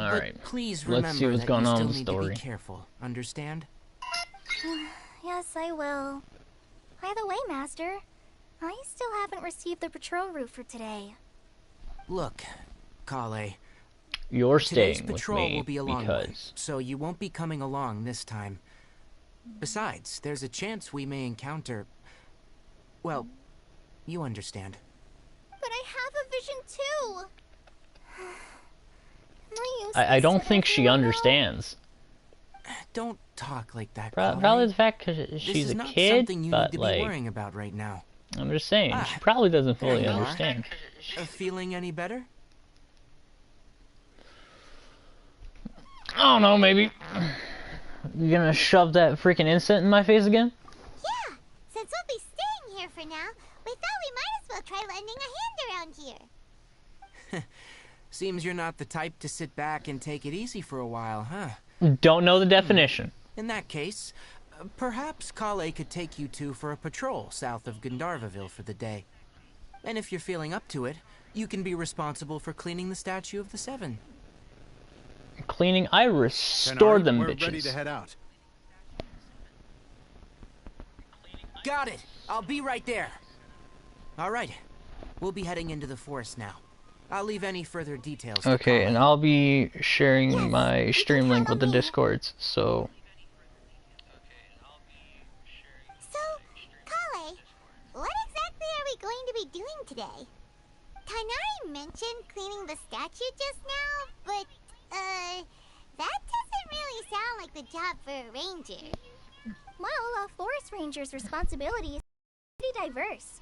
Alright. Please Let's see remember what's that going you on still in the need to story. be careful. Understand? Yes, I will. By the way, Master, I still haven't received the patrol route for today. Look, Kale. You're Today's staying with patrol me will be a long one, because... so you won't be coming along this time. Besides, there's a chance we may encounter... Well, you understand. But I have a vision too! I don't think she understands. Don't talk like that, Probably the fact because this she's is a not kid, something you need but to be like... worrying about right now. I'm just saying, she probably doesn't there fully you are. understand. Feeling any better? I don't know, maybe. You gonna shove that freaking insect in my face again? Yeah, since we'll be staying here for now, we thought we might as well try lending a hand around here. Seems you're not the type to sit back and take it easy for a while, huh? Don't know the definition. In that case, perhaps Kale could take you two for a patrol south of Gandharvaville for the day. And if you're feeling up to it, you can be responsible for cleaning the Statue of the Seven. Cleaning? I restored them we're bitches. Ready to head out. Got it! I'll be right there. Alright, we'll be heading into the forest now. I'll leave any further details to Okay, Kale. and I'll be sharing my stream link with the Discords, so... So, Kale, what exactly are we going to be doing today? Tanari mentioned cleaning the statue just now, but, that doesn't really sound like the job for a ranger. Well, a forest ranger's responsibilities are pretty diverse.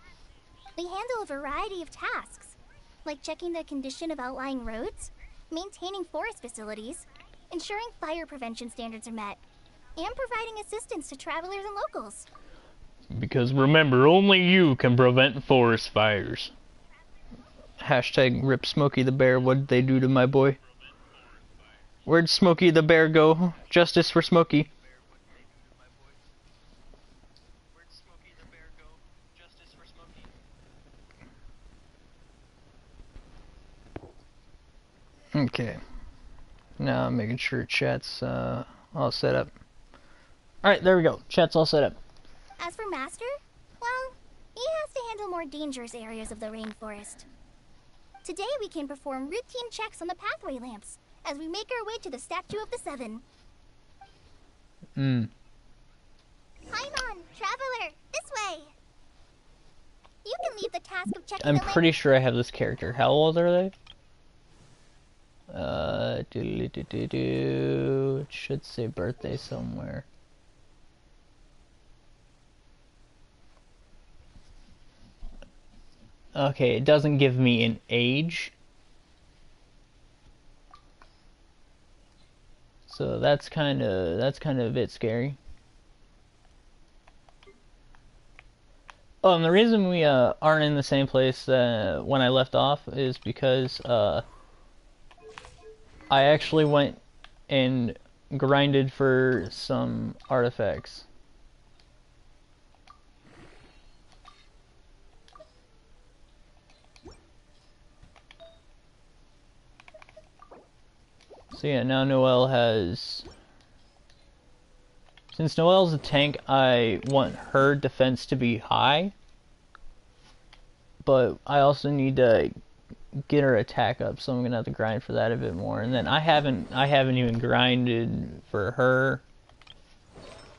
They handle a variety of tasks, like checking the condition of outlying roads, maintaining forest facilities, ensuring fire prevention standards are met, and providing assistance to travelers and locals. Because remember, only you can prevent forest fires. Hashtag rip Smokey the Bear, what'd they do to my boy? Where'd Smokey the Bear go? Justice for Smokey. Okay. Now I'm making sure chat's all set up. Alright, there we go. Chat's all set up. As for Master, well, he has to handle more dangerous areas of the rainforest. Today we can perform routine checks on the pathway lamps as we make our way to the Statue of the Seven. Paimon, traveler, this way! You can leave the task of checking I'm the pretty sure I have this character. How old are they? It should say birthday somewhere. Okay, it doesn't give me an age. So that's kind of a bit scary. Oh, and the reason we aren't in the same place when I left off is because I actually went and grinded for some artifacts. So yeah, now Noelle has... Since Noelle's a tank, I want her defense to be high. But I also need to get her attack up, so I'm gonna have to grind for that a bit more. And then I haven't even grinded for her.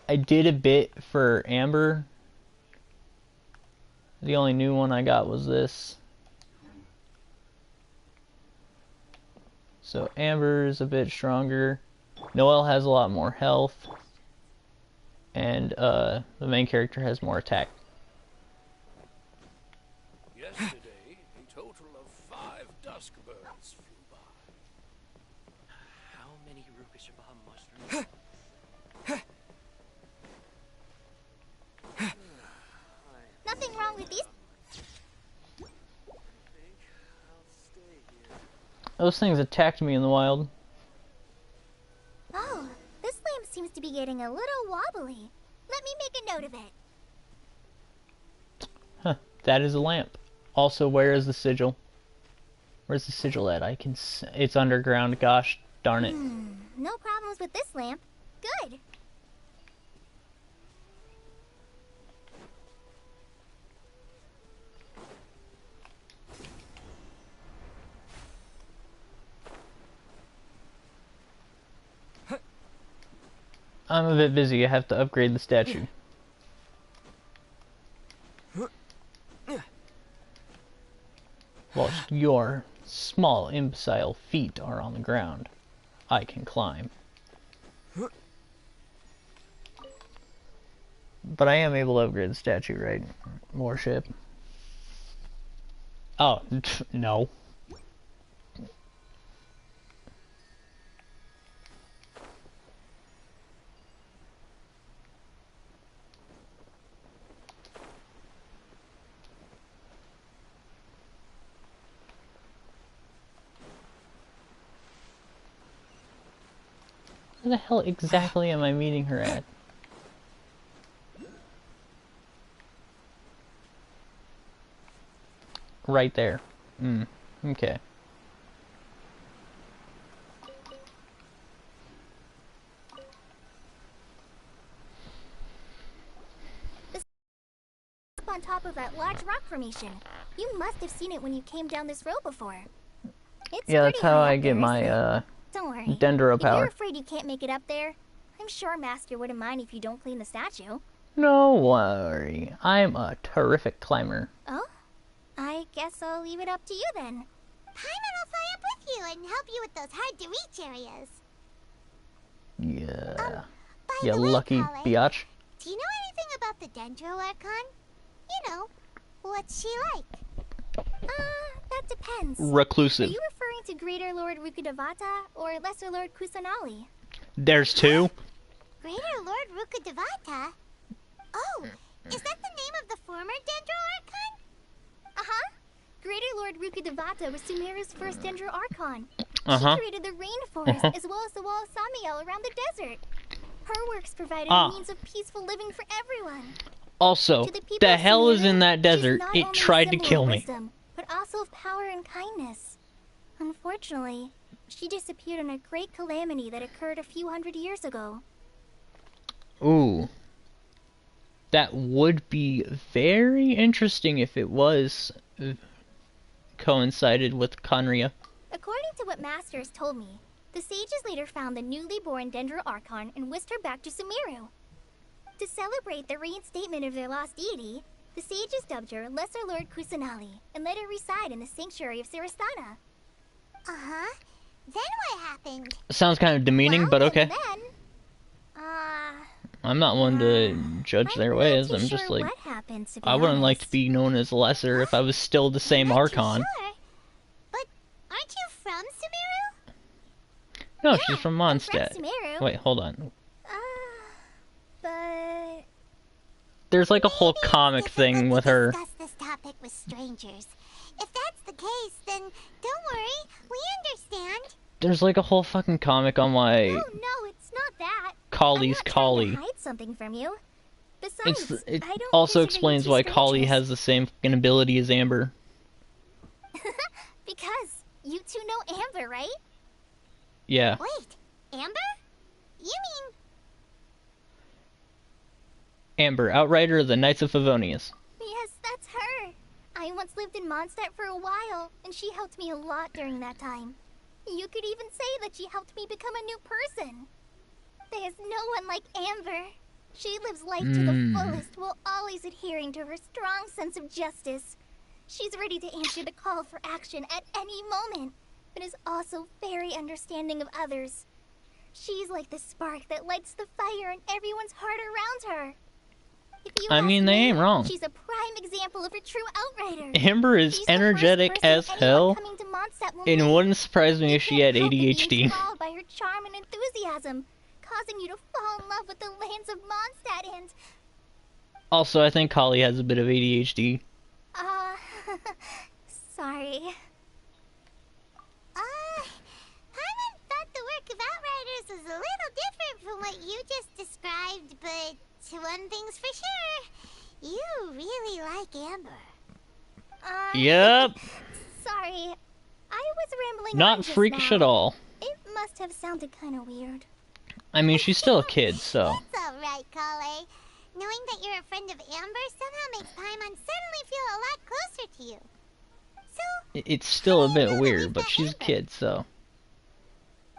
I did a bit for Amber. The only new one I got was this. So Amber is a bit stronger. Noelle has a lot more health. And the main character has more attack. Yesterday, a total of 5 dusk birds flew by. How many Rukashabah mushrooms? Nothing wrong with these. Those things attacked me in the wild. Oh, this lamp seems to be getting a little wobbly. Let me make a note of it. Huh, that is a lamp. Also, where is the sigil? Where's the sigil at? It's underground. Gosh Darn it. No problems with this lamp. Good. I'm a bit busy. I have to upgrade the statue. Whilst your small imbecile feet are on the ground, I can climb. But I am able to upgrade the statue, right? Warship. Oh, no. Where the hell exactly am I meeting her at? Right there. Okay. Up on top of that large rock formation. You must have seen it when you came down this road before. It's Yeah, that's pretty how high I up get there, my, isn't it? Don't worry. Dendro If you're power. afraid you can't make it up there, I'm sure Master wouldn't mind if you don't clean the statue. No worry. I'm a terrific climber. Oh? I guess I'll leave it up to you then. Paimon will fly up with you and help you with those hard-to-reach areas. Yeah. By You the way, lucky Kale, biatch. do you know anything about the Dendro Archon? You know, what's she like? That depends. Are Reclusive. you referring to Greater Lord Rukkhadevata or Lesser Lord Kusanali? There's two. Greater Lord Rukkhadevata? Oh, is that the name of the former Dendro Archon? Uh-huh. Greater Lord Rukkhadevata was Sumeru's first Dendro Archon. Uh-huh. She created the rainforest as well as the wall of Samiel around the desert. Her works provided a means of peaceful living for everyone. Also, To the people the of hell is Sumeru, in that she's desert? not It only a tried to symbol kill of me. wisdom, but also of power and kindness. Unfortunately, she disappeared in a great calamity that occurred a few hundred years ago. Ooh. That would be very interesting if it was coincided with Conria. According to what Master has told me, the sages later found the newly born Dendro Archon and whisked her back to Sumeru. To celebrate the reinstatement of their lost deity, the sages dubbed her Lesser Lord Kusanali and let her reside in the sanctuary of Sarasthana. Uh-huh. Then what happened? Sounds kind of demeaning, Well, but okay. and then, I'm not one to judge their ways. I'm I'm just like, what happened, to be I wouldn't like to honest. be known as lesser if I was still the same I'm not too Archon. sure. But aren't you from Sumeru? No, Yeah, she's from I'm from Mondstadt. Sumeru. Wait, hold on. But There's like a whole Maybe it's comic thing difficult with to her. discuss this topic with strangers. If that's the case, then don't worry. We understand. There's like a whole fucking comic on why no, it's not that. Collie's I'm not Collie. trying to hide something from you. Besides, It I don't also consider explains you two why Collie strangers. has the same fucking ability as Amber. Because you two know Amber, right? Yeah. Wait, Amber? You mean... Amber, Outrider of the Knights of Favonius. Yes, that's her. I once lived in Mondstadt for a while, and she helped me a lot during that time. You could even say that she helped me become a new person. There's no one like Amber. She lives life to the fullest while always adhering to her strong sense of justice. She's ready to answer the call for action at any moment, but is also very understanding of others. She's like the spark that lights the fire in everyone's heart around her. If you I ask mean, they me, ain't wrong. She's a prime example of a true outrider. Amber is She's the energetic first person as anyone hell, coming to Mondstadt will and it meet. wouldn't surprise me You if she can't had help but be ADHD. enthralled by her charm and enthusiasm, causing you to fall in love with the lands of Mondstadt and... Also, I think Collie has a bit of ADHD. Sorry. Paimon thought the work of Outriders was a little different from what you just described, but one thing's for sure. You really like Amber. Yep. Sorry. I was rambling on Not just freakish now. at all. It must must have sounded kind of weird. I mean, she's still a kid, so. It's alright, Kale. Knowing that you're a friend of Amber somehow makes Paimon suddenly feel a lot closer to you. So, It's still a how do you bit know that weird, we've but got she's a Amber? kid, so.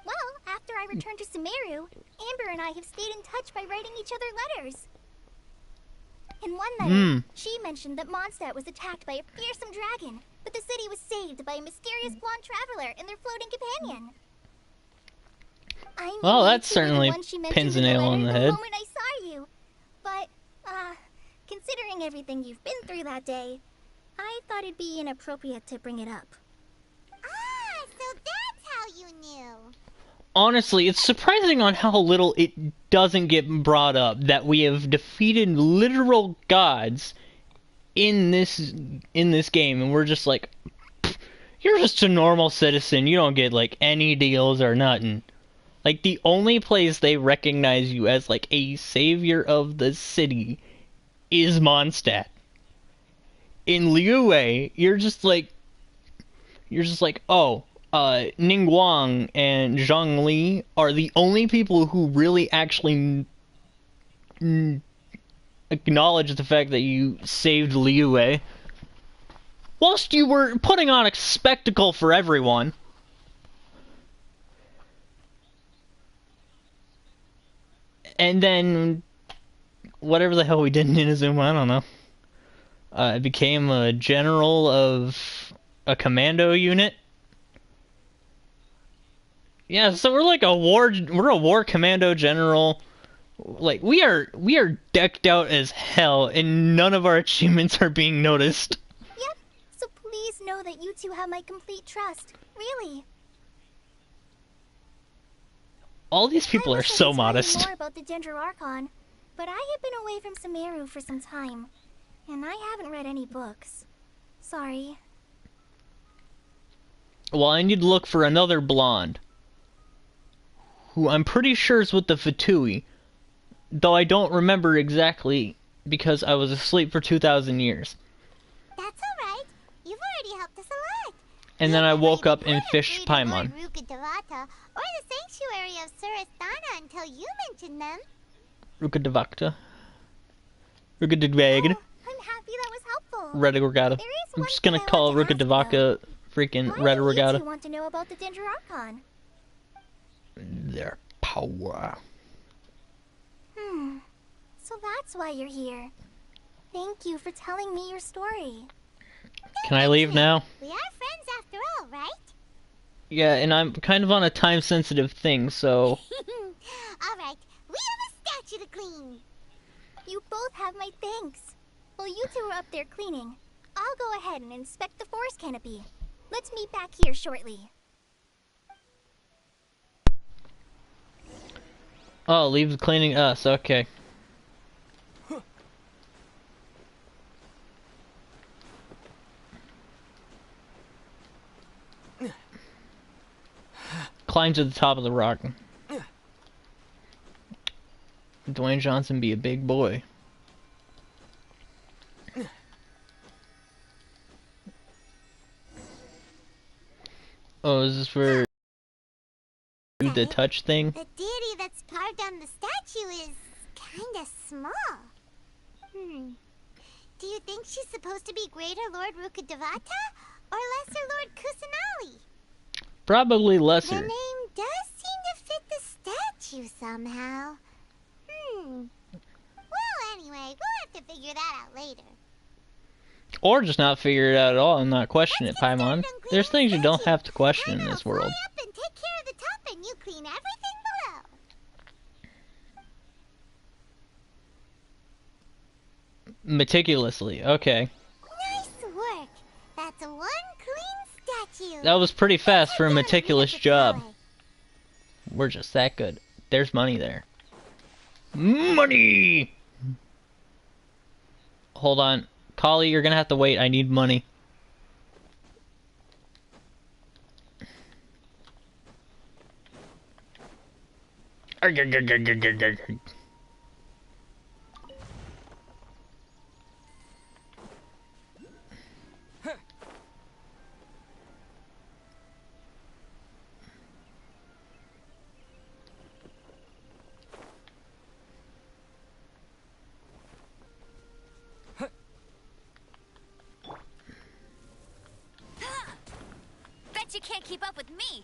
Well, after I returned to Sumeru, Amber and I have stayed in touch by writing each other letters. In one letter, she mentioned that Mondstadt was attacked by a fearsome dragon, but the city was saved by a mysterious blonde traveler and their floating companion. I knew Well, you that two were the certainly one she mentioned pins a in the nail on letter the head. moment I saw you. But, considering everything you've been through that day, I thought it'd be inappropriate to bring it up. Ah, so that's how you knew. Honestly, it's surprising on how little it doesn't get brought up that we have defeated literal gods in this game, and we're just like, you're just a normal citizen. You don't get like any deals or nothing. Like, the only place they recognize you as like a savior of the city is Mondstadt. In Liyue, you're just like, oh, Ning Guang and Zhang Li are the only people who really actually acknowledge the fact that you saved Liyue, whilst you were putting on a spectacle for everyone. And then, whatever the hell we did in Inazuma, I don't know. I became a general of a commando unit. Yeah, so we're like we're a war commando general. Like, we are decked out as hell, and none of our achievements are being noticed. Yep, so please know that you two have my complete trust. Really. All these people I are wish I so could tell you modest. more about the Dendro Archon, but I have been away from Sumeru for some time, and I haven't read any books. Sorry. Well, I need to look for another blonde, who I'm pretty sure is with the Fatui, though I don't remember exactly because I was asleep for 2,000 years. That's alright. You've already helped us a lot. And then I woke up and fished Paimon. Rukadavata, or the sanctuary of Surasthana until you mentioned them. Rukadavakta. Rukadavagd. I'm happy that was helpful. Redagata. There is I'm one just gonna thing I call want to ask, Rukadavaka freaking Why do you Redagata. two want to know about the Dendro Archon? Their power. So that's why you're here. Thank you for telling me your story. Can I leave now? We are friends after all, right? Yeah, and I'm kind of on a time-sensitive thing, so... Alright, we have a statue to clean. You both have my thanks. While you two are up there cleaning, I'll go ahead and inspect the forest canopy. Let's meet back here shortly. Oh, leave the cleaning us, okay. Climb to the top of the rock. Dwayne Johnson be a big boy. Oh, is this for the touch thing? The deity that's carved on the statue is kinda small. Do you think she's supposed to be Greater Lord Rukadavata or Lesser Lord Kusanali? Probably The lesser. name does seem to fit the statue somehow. Well, anyway, we'll have to figure that out later. Or just not figure it out at all and not question it, Paimon. There's things you don't have to question in this world. Fly up and take care of the top and you clean everything below. Meticulously, okay. Nice work. That's one clean statue. That was pretty fast for a meticulous Mr. job. Kale. We're just that good. There's money there. Money! Hold on. Kali, you're gonna have to wait. I need money. can't keep up with me.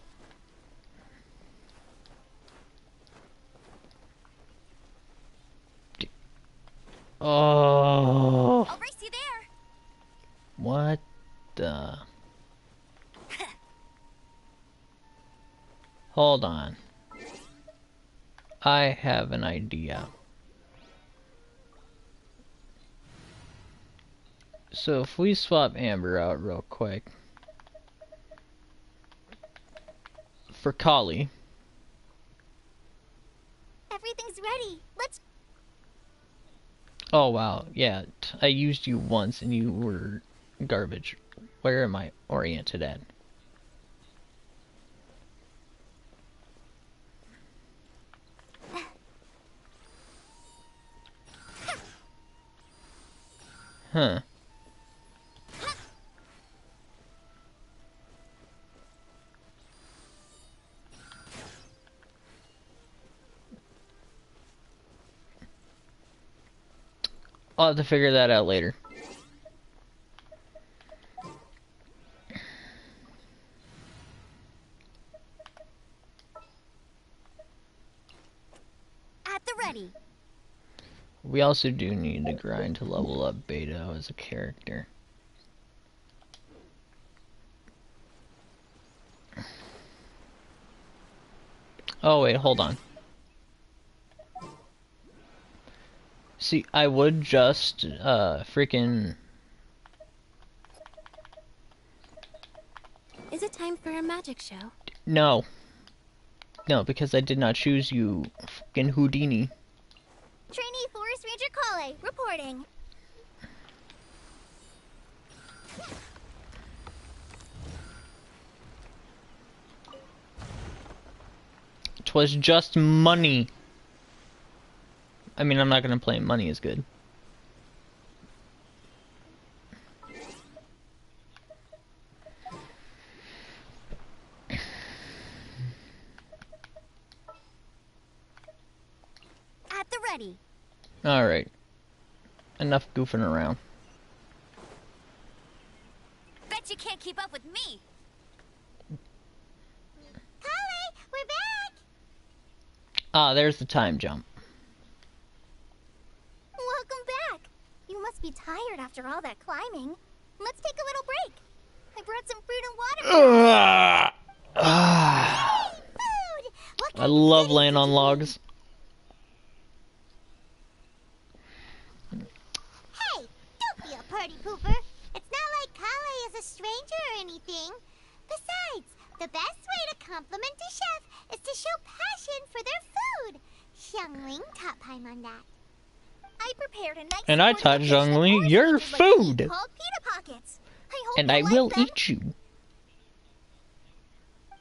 Oh. I'll race you there. What the? Hold on. I have an idea. So if we swap Amber out real quick for Kali. Everything's ready. Let's. Oh wow, yeah. I used you once and you were garbage. Where am I oriented at? Huh. I'll have to figure that out later. At the ready. We also do need to grind to level up Beto as a character. Oh wait, hold on. See, I would just, freaking... Is it time for a magic show? No. No, because I did not choose you, fucking Houdini. Trainee Forest Ranger Kale, reporting. 'Twas just money. I mean, I'm not gonna play money is good. At the ready. Alright. Enough goofing around. Bet you can't keep up with me. Kale, we're back! Ah, there's the time jump. Welcome back. You must be tired after all that climbing. Let's take a little break. I brought some fruit and water. Ah. Yay, food! What I kind of love goodies laying did on you logs. eat? Hey, don't be a party pooper. It's not like Kale is a stranger or anything. Besides, the best way to compliment a chef is to show passion for their food. Xiangling taught Paimon that. I prepared a nice And I sporty taught dish that Zhongli Forest your Rangers like to eat food. called pita pockets. I hope And you I like will them. eat you.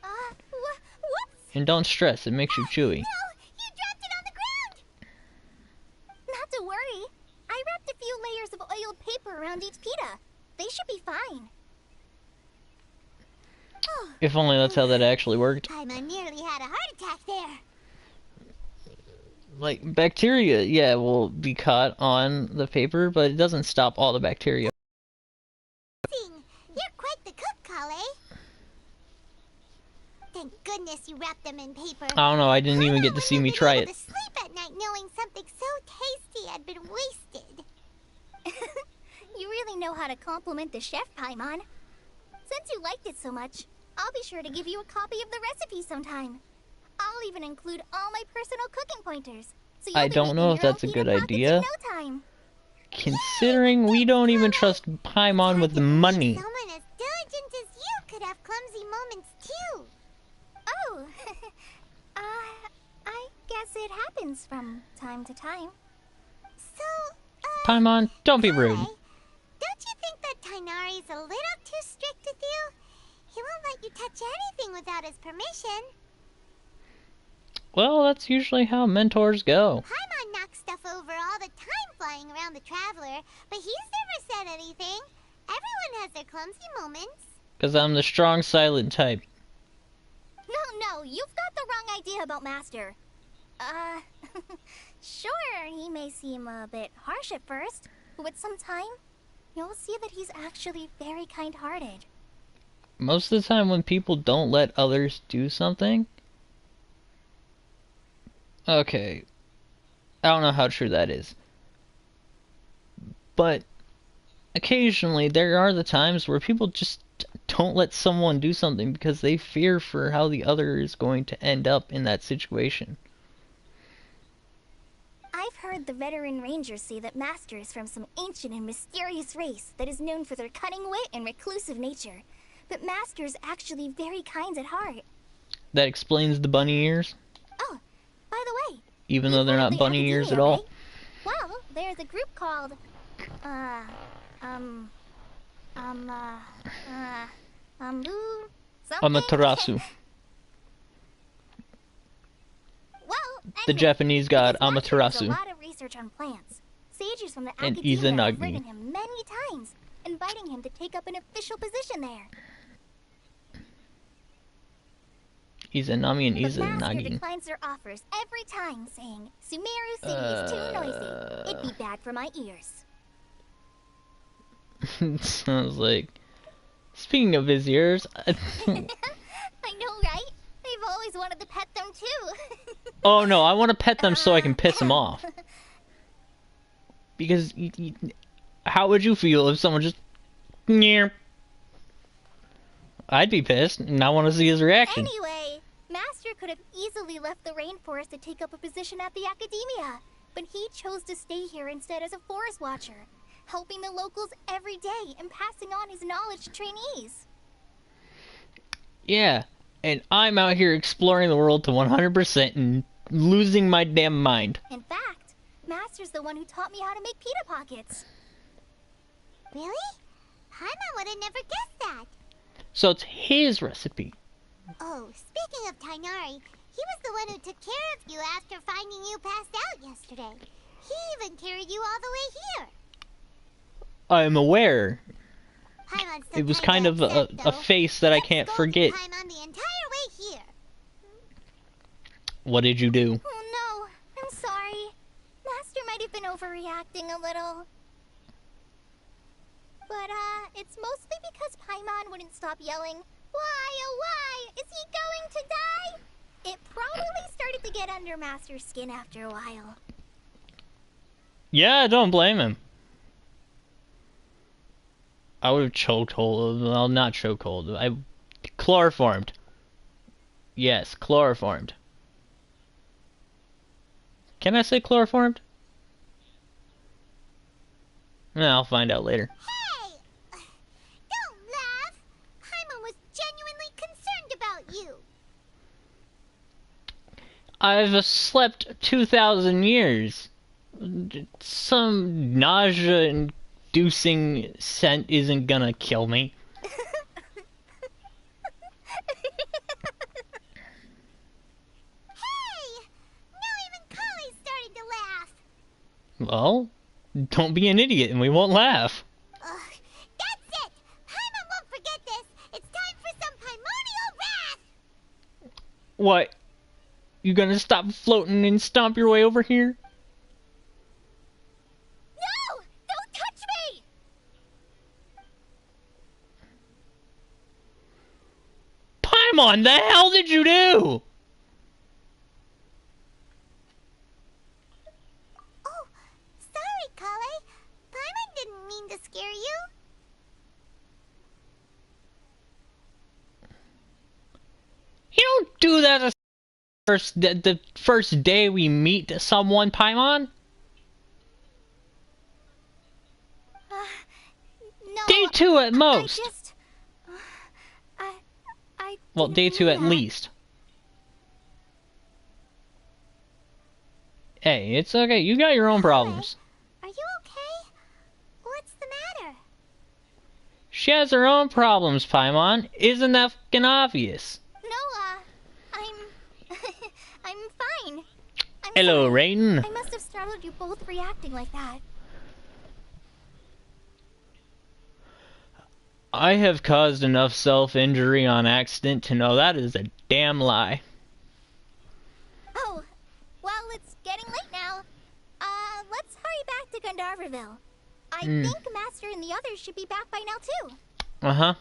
Whoops. And don't stress, it makes you chewy. No, you dropped it on the ground. Not to worry. I wrapped a few layers of oiled paper around each pita. They should be fine. Oh, If only that's how that actually worked. Paimon nearly had a heart attack there. Like, bacteria, yeah, will be caught on the paper, but it doesn't stop all the bacteria. You're quite the cook, Kale. Thank goodness you wrapped them in paper. I don't know, I didn't even get to Wouldn't see have me been try able it. to sleep at night knowing something so tasty had been wasted. you really know how to compliment the chef, Paimon. Since you liked it so much, I'll be sure to give you a copy of the recipe sometime. I'll even include all my personal cooking pointers. So I you'll be don't know making if your own that's a pita good pockets idea. in no time. Considering we don't even trust Paimon with the money. Someone as diligent as you could have clumsy moments too. Oh, I guess it happens from time to time. So, Paimon, don't be rude. Kale, don't you think that Tainari's a little too strict with you? He won't let you touch anything without his permission. Well, that's usually how mentors go. Paimon knocks stuff over all the time flying around the Traveler, but he's never said anything. Everyone has their clumsy moments. Because I'm the strong, silent type. No, you've got the wrong idea about Master. Sure, he may seem a bit harsh at first, but with some time, you'll see that he's actually very kind-hearted. Most of the time when people don't let others do something... Okay. I don't know how true that is. But occasionally there are the times where people just don't let someone do something because they fear for how the other is going to end up in that situation. I've heard the veteran rangers say that Master is from some ancient and mysterious race that is known for their cunning wit and reclusive nature. But Master is actually very kind at heart. That explains the bunny ears, Oh, by the way, even though you've they're heard not of the bunny ears at Academia, all. right? Well, there's a group called, something. Amaterasu. Well, The anyway, Japanese god because Master does a Amaterasu. lot of research on plants. Sages from the And Academia have Izanagi. written him many times, inviting him to take up an official position there. Izanami and But Master Izanagi. declines their offers every time, saying, Sumeru City is too noisy. It'd be bad for my ears. Sounds like... Speaking of his ears... I know, right? They've always wanted to pet them too. Oh no, I want to pet them so I can piss them off. Because... how would you feel if someone just... Nyeh. I'd be pissed, and I want to see his reaction. Anyway, Master could have easily left the rainforest to take up a position at the Academia, but he chose to stay here instead as a forest watcher, helping the locals every day and passing on his knowledge to trainees. Yeah, and I'm out here exploring the world to 100% and losing my damn mind. In fact, Master's the one who taught me how to make pita pockets. Really? Paimon would have never guessed that. So it's his recipe. Oh, speaking of Tainari, he was the one who took care of you after finding you passed out yesterday. He even carried you all the way here. I'm aware. Paimon's still It was kinda kind of upset, a though. face that I Kept can't scolding forget. Paimon the entire way here. What did you do? Oh no, I'm sorry. Master might have been overreacting a little. But, it's mostly because Paimon wouldn't stop yelling, "Why, oh why, is he going to die?" It probably started to get under Master's skin after a while. Yeah, I don't blame him. I would have choked hold. Well, not choke hold. I chloroformed. Yes, chloroformed. Can I say chloroformed? No, I'll find out later. Hey! Don't laugh! Paimon was genuinely concerned about you. I've slept 2,000 years. Some nausea-inducing scent isn't gonna kill me. Hey! Now even Kali's starting to laugh. Well, don't be an idiot and we won't laugh. That's it! Paimon won't forget this. It's time for some primordial wrath. What? You gonna stop floating and stomp your way over here? No! Don't touch me! Paimon, the hell did you do? Oh, sorry, Kale. Paimon didn't mean to scare you. You don't do that the first day we meet someone, Paimon. No, Day 2 at most. I just... I Well, didn't day 2 mean at that. least. Hey, it's okay. You got your own problems. Are you okay? What's the matter? She has her own problems, Paimon. Isn't that fucking obvious? No, I'm... I'm fine. I'm Hello, sorry. Raiden. I must have startled you both reacting like that. I have caused enough self-injury on accident to know that is a damn lie. Oh, well, it's getting late now. Let's hurry back to Gandharvaville. I think Master and the others should be back by now, too. Uh-huh.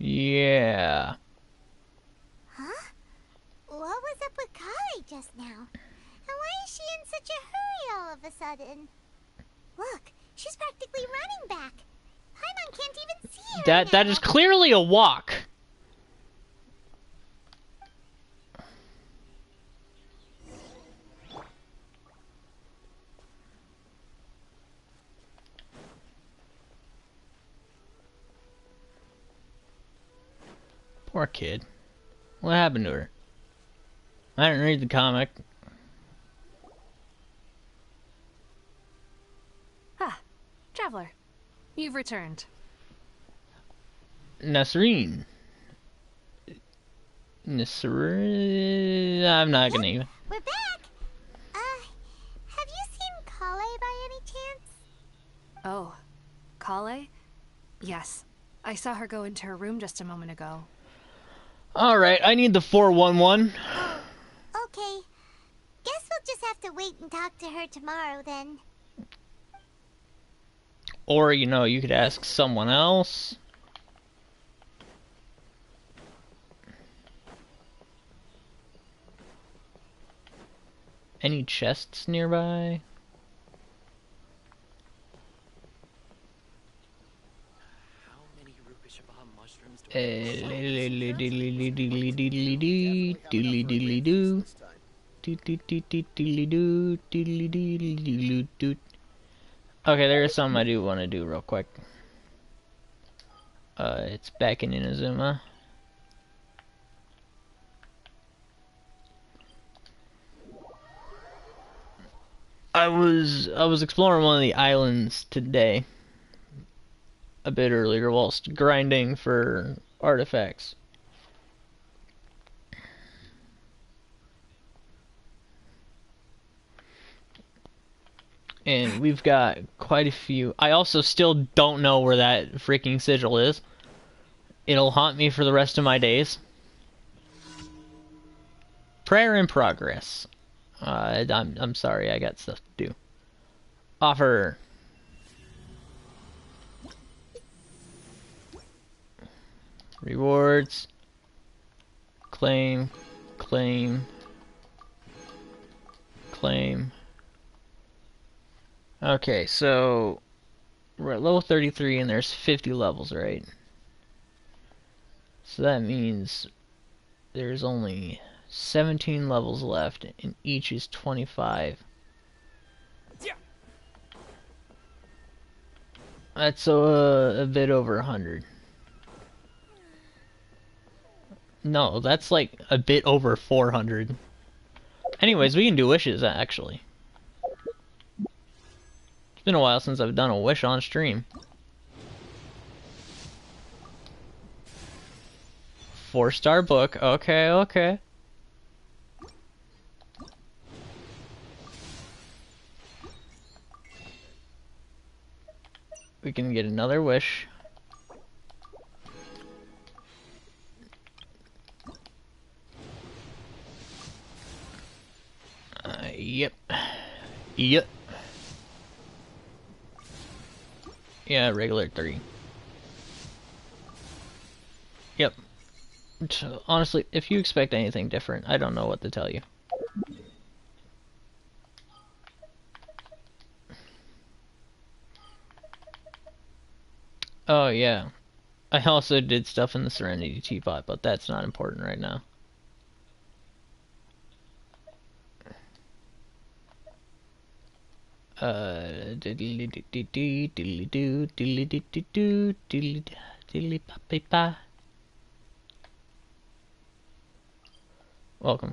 Yeah. Huh? What was up with Kali just now? And why is she in such a hurry all of a sudden? Look, she's practically running back. Paimon can't even see her That now. is clearly a walk. Poor kid. What happened to her? I didn't read the comic. Ah, Traveler. You've returned. Nasreen. Nasreen. I'm not gonna even. We're back. Have you seen Kale by any chance? Oh, Kale? Yes. I saw her go into her room just a moment ago. Alright, I need the 411. Okay. Guess we'll just have to wait and talk to her tomorrow then. Or, you know, you could ask someone else. Any chests nearby? How many Rupeshabaha mushrooms do Okay, there is something I do want to do real quick. It's back in Inazuma. I was exploring one of the islands today, a bit earlier, whilst grinding for artifacts. And we've got quite a few. I also still don't know where that freaking sigil is. It'll haunt me for the rest of my days. Prayer in progress. I'm sorry, I got stuff to do. Offer. Rewards. Claim. Claim. Claim. Okay, so we're at level 33 and there's 50 levels, right? So that means there's only 17 levels left and each is 25. That's a bit over 100. No, that's like a bit over 400. Anyways, we can do wishes, actually. It's been a while since I've done a wish on stream. 4-star book. Okay, okay. We can get another wish. Yep. Yep. Yeah, regular 3. Yep. Honestly, if you expect anything different, I don't know what to tell you. Oh, yeah. I also did stuff in the Serenity Teapot, but that's not important right now. Welcome.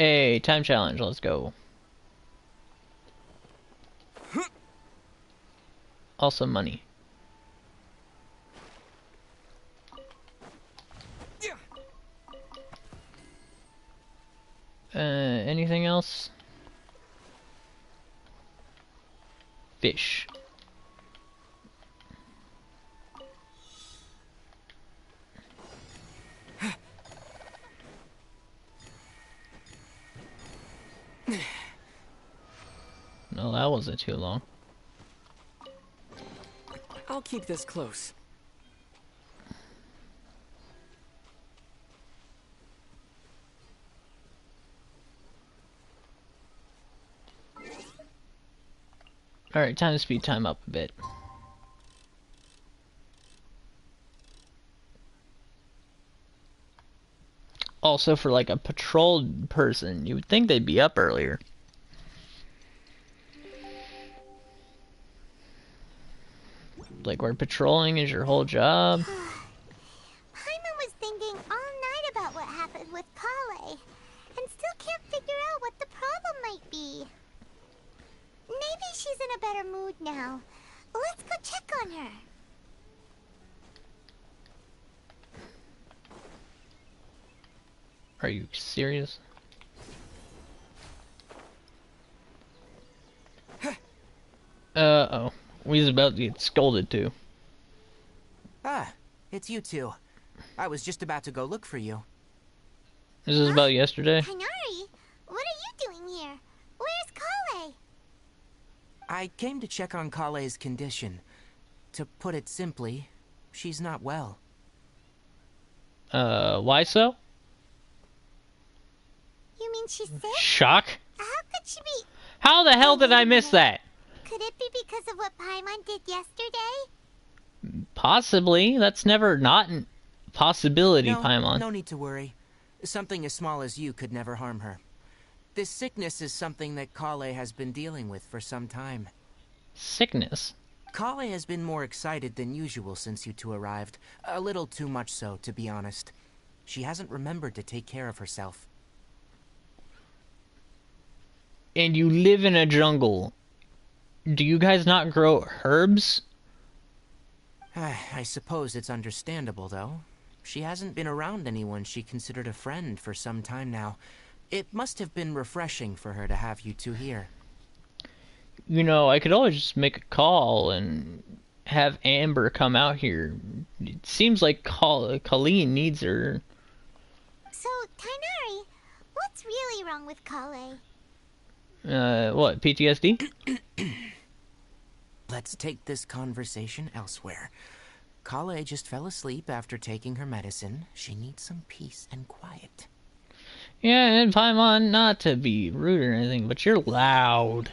Hey, time challenge, let's go. Also money. Anything else? Fish. No, that wasn't too long. I'll keep this close. Alright, time to speed time up a bit. Also, for like a patrol person, you would think they'd be up earlier. Like, where patrolling is your whole job. Paimon was thinking all night about what happened with Kale, and still can't figure out what the problem might be. Maybe she's in a better mood now. Let's go check on her. Are you serious? Uh-oh. We was about to get scolded too. Ah, it's you two. I was just about to go look for you. This is about yesterday? Tighnari, what are you doing here? Where's Kale? I came to check on Kale's condition. To put it simply, she's not well. Why so? You mean she's sick? Shock? How could she be? How the hell Oh, did wait I a miss minute. that? Could it be because of what Paimon did yesterday? Possibly. That's never not a possibility, No, Paimon. no need to worry. Something as small as you could never harm her. This sickness is something that Kale has been dealing with for some time. Sickness? Kale has been more excited than usual since you two arrived. A little too much so, to be honest. She hasn't remembered to take care of herself. And you live in a jungle. Do you guys not grow herbs? I suppose it's understandable, though. She hasn't been around anyone she considered a friend for some time now. It must have been refreshing for her to have you two here. You know, I could always just make a call and have Amber come out here. It seems like Colleen needs her. So, Tighnari, what's really wrong with Kale? What, PTSD? Let's take this conversation elsewhere. Kale just fell asleep after taking her medicine. She needs some peace and quiet. Yeah, and Paimon, not to be rude or anything, but you're loud.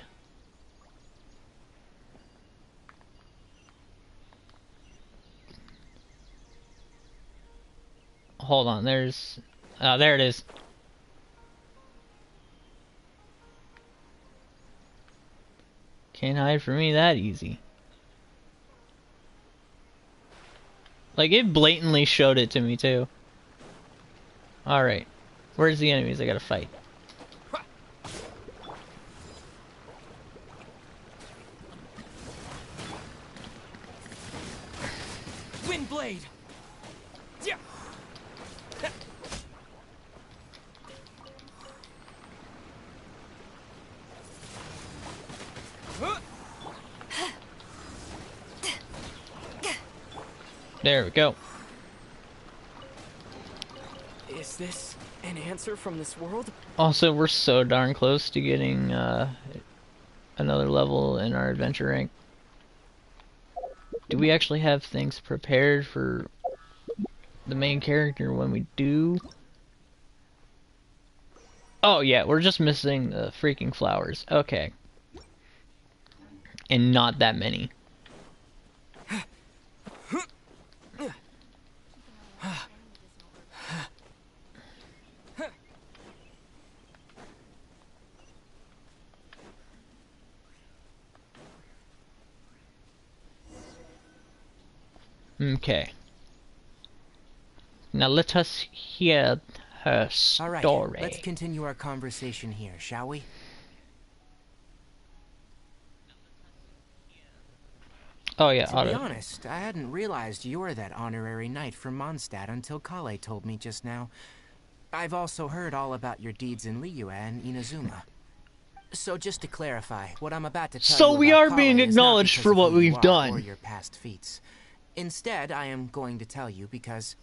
Hold on, there's... Oh, there it is. Can't hide from me that easy. Like, it blatantly showed it to me, too. Alright. Where's the enemies I gotta fight? Windblade! Yeah. There we go. Is this an answer from this world? Also, we're so darn close to getting another level in our adventure rank. Do we actually have things prepared for the main character when we do? Oh yeah, we're just missing the freaking flowers. Okay. And not that many. Okay. Now let us hear her Alright, story. let's continue our conversation here, shall we? Oh yeah, To be honest, I hadn't realized you were that honorary knight from Mondstadt until Kale told me just now. I've also heard all about your deeds in Liyue and Inazuma. So just to clarify, what I'm about to tell So you we about are Kale being is not acknowledged because for of what who you we've are done. or your past feats. Instead, I am going to tell you because...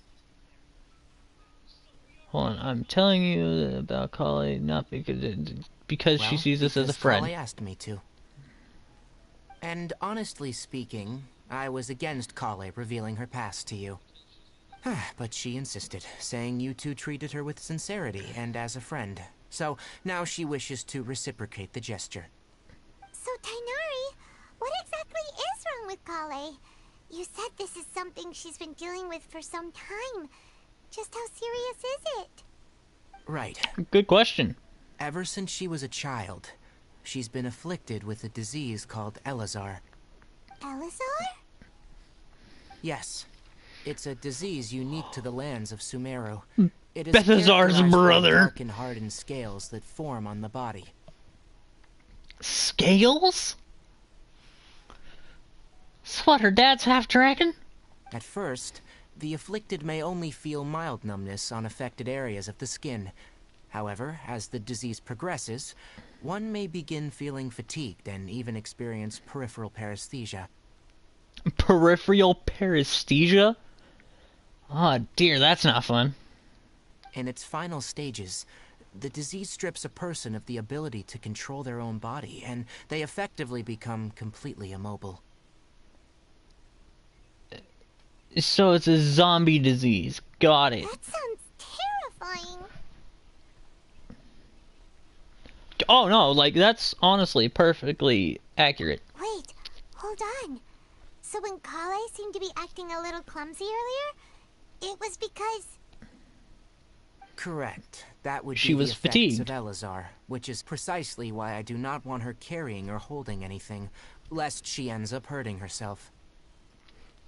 Hold on, I'm telling you about Kale not because she sees us as a friend. Kale asked me to. And honestly speaking, I was against Kale revealing her past to you. But she insisted, saying you two treated her with sincerity and as a friend. So now she wishes to reciprocate the gesture. So, Tainari, what exactly is wrong with Kale? You said this is something she's been dealing with for some time. Just how serious is it? Right. Good question. Ever since she was a child, she's been afflicted with a disease called Elazar. Elazar? Yes. It's a disease unique to the lands of Sumeru. It is Bethazar's characterized by brother. dark and hardened scales that form on the body. Scales? That's what, her dad's half dragon? At first, the afflicted may only feel mild numbness on affected areas of the skin. However, as the disease progresses, one may begin feeling fatigued and even experience peripheral paresthesia. Peripheral paresthesia? Oh dear, that's not fun. In its final stages, the disease strips a person of the ability to control their own body, and they effectively become completely immobile. So it's a zombie disease. Got it. That sounds terrifying. Oh no, like that's honestly perfectly accurate. Wait, hold on. So when Kale seemed to be acting a little clumsy earlier, it was because... Correct. That would She be was the effects fatigued. of Elazar, which is precisely why I do not want her carrying or holding anything, lest she ends up hurting herself.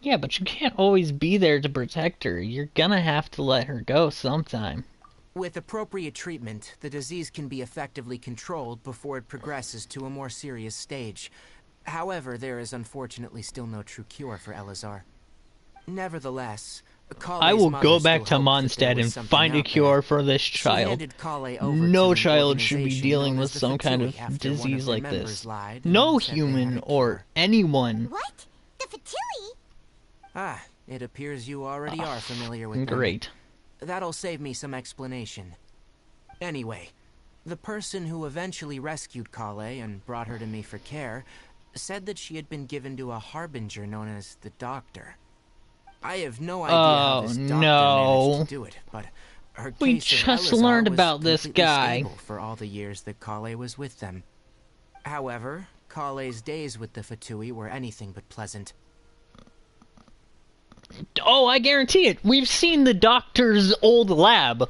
Yeah, but you can't always be there to protect her. You're gonna have to let her go sometime. With appropriate treatment, the disease can be effectively controlled before it progresses to a more serious stage. However, there is unfortunately still no true cure for Elazar. Nevertheless, Kale's I will mother go still back to hoped that there Mondstadt was and something find a out cure there. for this She child. handed Kale over No to an child should be organization dealing known with as the some kind of Fatui after one disease their like members this. lied No and said they had human a or cure. anyone. What? The Fatui? Ah, it appears you already are familiar with them. Great. That'll save me some explanation. Anyway, the person who eventually rescued Kale and brought her to me for care said that she had been given to a harbinger known as the Doctor. I have no idea how this doctor managed to do it, but her We case of just Elazar learned was about this completely guy. stable for all the years that Kale was with them. However, Kale's days with the Fatui were anything but pleasant. Oh, I guarantee it. We've seen the doctor's old lab.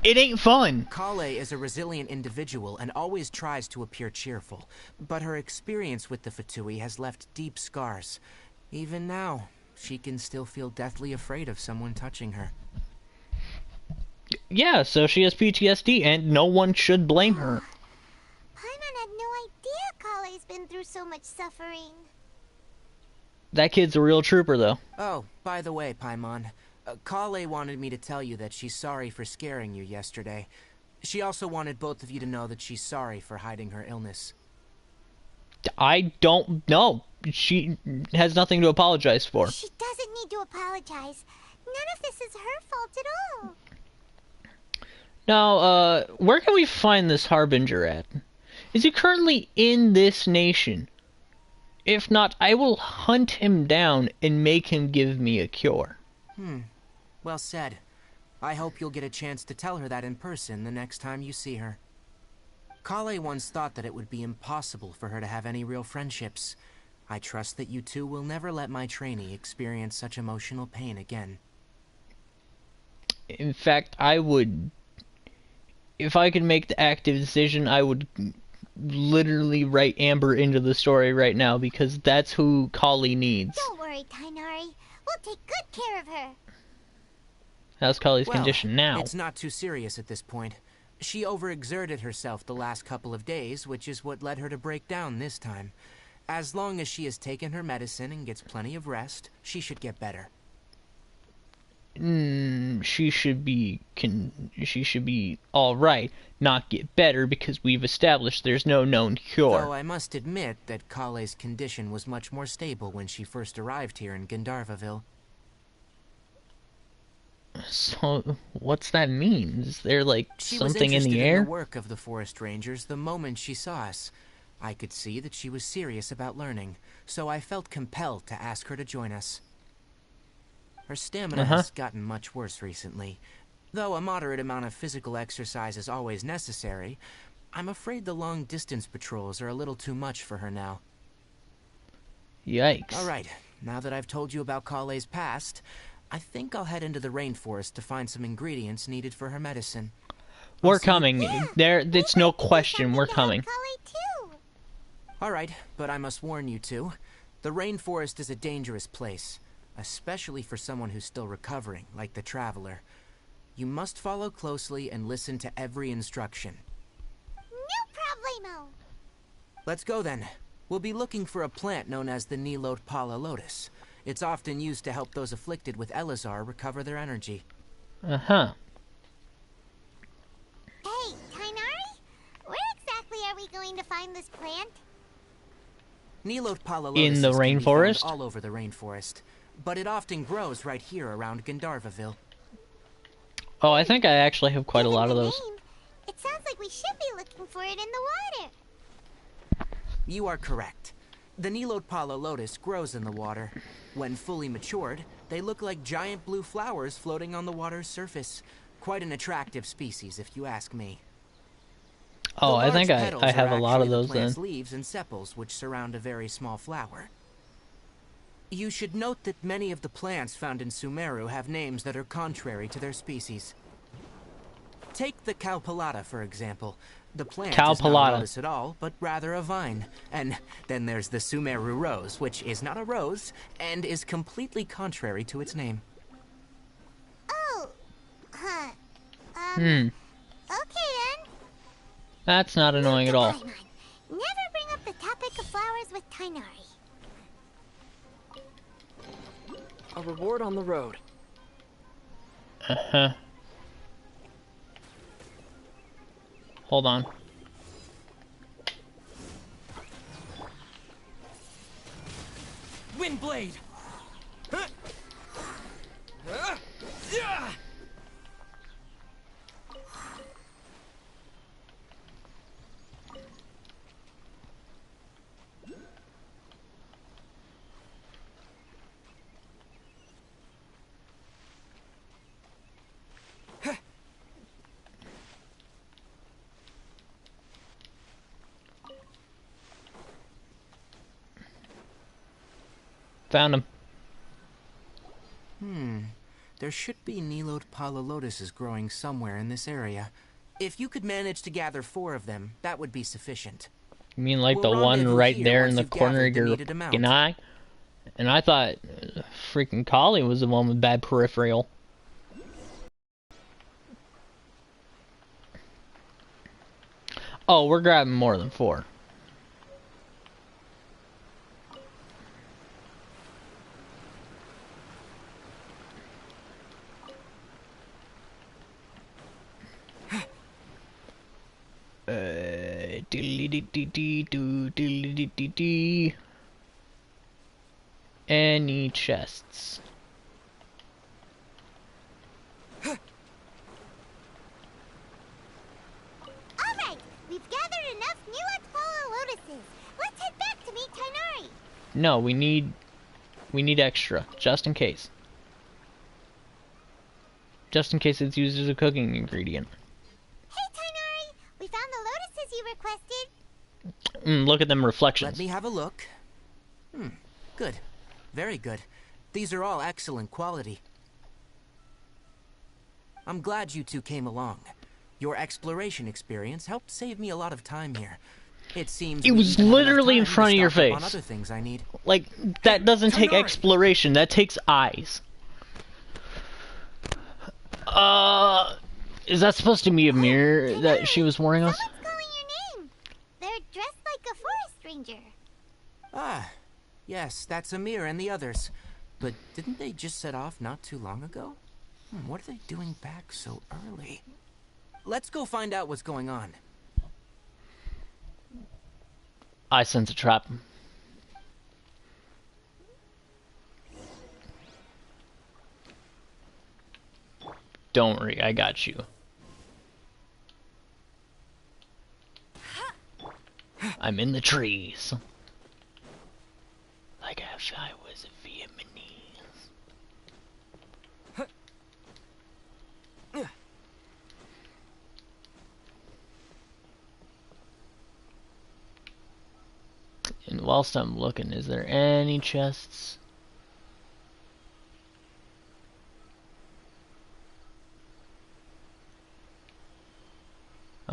It ain't fun. Kale is a resilient individual and always tries to appear cheerful, but her experience with the Fatui has left deep scars. Even now, she can still feel deathly afraid of someone touching her. Yeah, so she has PTSD, and no one should blame her. Paimon had no idea Kale's been through so much suffering. That kid's a real trooper, though. Oh, by the way, Paimon, Kale wanted me to tell you that she's sorry for scaring you yesterday. She also wanted both of you to know that she's sorry for hiding her illness. I don't know. She has nothing to apologize for. She doesn't need to apologize. None of this is her fault at all. Now, where can we find this Harbinger at? Is he currently in this nation? If not, I will hunt him down and make him give me a cure. Well said. I hope you'll get a chance to tell her that in person the next time you see her. Kale once thought that it would be impossible for her to have any real friendships. I trust that you two will never let my trainee experience such emotional pain again. In fact, I would... If I could make the active decision, I would literally write Amber into the story right now, because that's who Kali needs. Don't worry, Tainari. We'll take good care of her. How's Kali's Well, condition now? it's not too serious at this point. She overexerted herself the last couple of days, which is what led her to break down this time. As long as she has taken her medicine and gets plenty of rest, she should get better. She should be all right, not get better, because we've established there's no known cure. Though I must admit that Kale's condition was much more stable when she first arrived here in Gandharvaville. So, what's that mean? Is there, like, She was something in interested the air? in the work of the forest rangers the moment she saw us. I could see that she was serious about learning, so I felt compelled to ask her to join us. Her stamina has gotten much worse recently. Though a moderate amount of physical exercise is always necessary, I'm afraid the long-distance patrols are a little too much for her now. Yikes. Alright, now that I've told you about Kale's past, I think I'll head into the rainforest to find some ingredients needed for her medicine. We're coming. It's no question, we're coming. Alright, but I must warn you two. The rainforest is a dangerous place, especially for someone who's still recovering, like the Traveler. You must follow closely and listen to every instruction. No problemo. Let's go then. We'll be looking for a plant known as the Nilotpala lotus. It's often used to help those afflicted with Elazar recover their energy. Uh-huh. Hey, Tainari? Where exactly are we going to find this plant? Nilotpala lotus In the can be rainforest? found all over the rainforest, but it often grows right here around Gandharvaville. Oh, I think I actually have quite a lot of Given the those. name, it sounds like we should be looking for it in the water. You are correct. The Nilotpala lotus grows in the water. When fully matured, they look like giant blue flowers floating on the water's surface. Quite an attractive species, if you ask me. Oh, The I think large petals I have are a lot of actually the those then. plant's leaves and sepals, which surround a very small flower. You should note that many of the plants found in Sumeru have names that are contrary to their species. Take the Cowpelata, for example. The plant is not a Cowpelata. lotus at all, but rather a vine. And then there's the Sumeru rose, which is not a rose, and is completely contrary to its name. Oh, huh. Hmm. Okay then. That's not annoying at all. Paimon, never bring up the topic of flowers with Tainari. A reward on the road. Uh-huh. Hold on. Windblade! Huh? Yeah! Found him. There should be Nilotpala lotuses growing somewhere in this area. If you could manage to gather 4 of them, that would be sufficient. You mean like the We'll one rendezvous right here there once in the you've corner gathered of the your needed amount. fucking eye? And I thought freaking Kali was the one with bad peripheral. Oh, we're grabbing more than 4. Diddly-dee-dee-dee-doo, any chests? Alright, we've gathered enough Nilotpala lotuses. Let's head back to meet Tainari. No, we need extra, just in case. Just in case it's used as a cooking ingredient. Hey Tainari, we found the lotuses you requested. Look at them Let reflections. me have a look. Good. Very good. These are all excellent quality. I'm glad you two came along. Your exploration experience helped save me a lot of time here. It seems It we was even have enough literally in time to front of your stock up on face. other things I need. Like, that doesn't take Tainari! exploration, that takes eyes. Is that supposed to be a mirror that she was wearing us? Someone's calling your name. They're dressed like a forest ranger. Ah, yes, that's Amir and the others. But didn't they just set off not too long ago? What are they doing back so early? Let's go find out what's going on. I sense a trap. Don't worry, I got you. I'm in the trees. Like if I was a Vietnamese. And whilst I'm looking, is there any chests?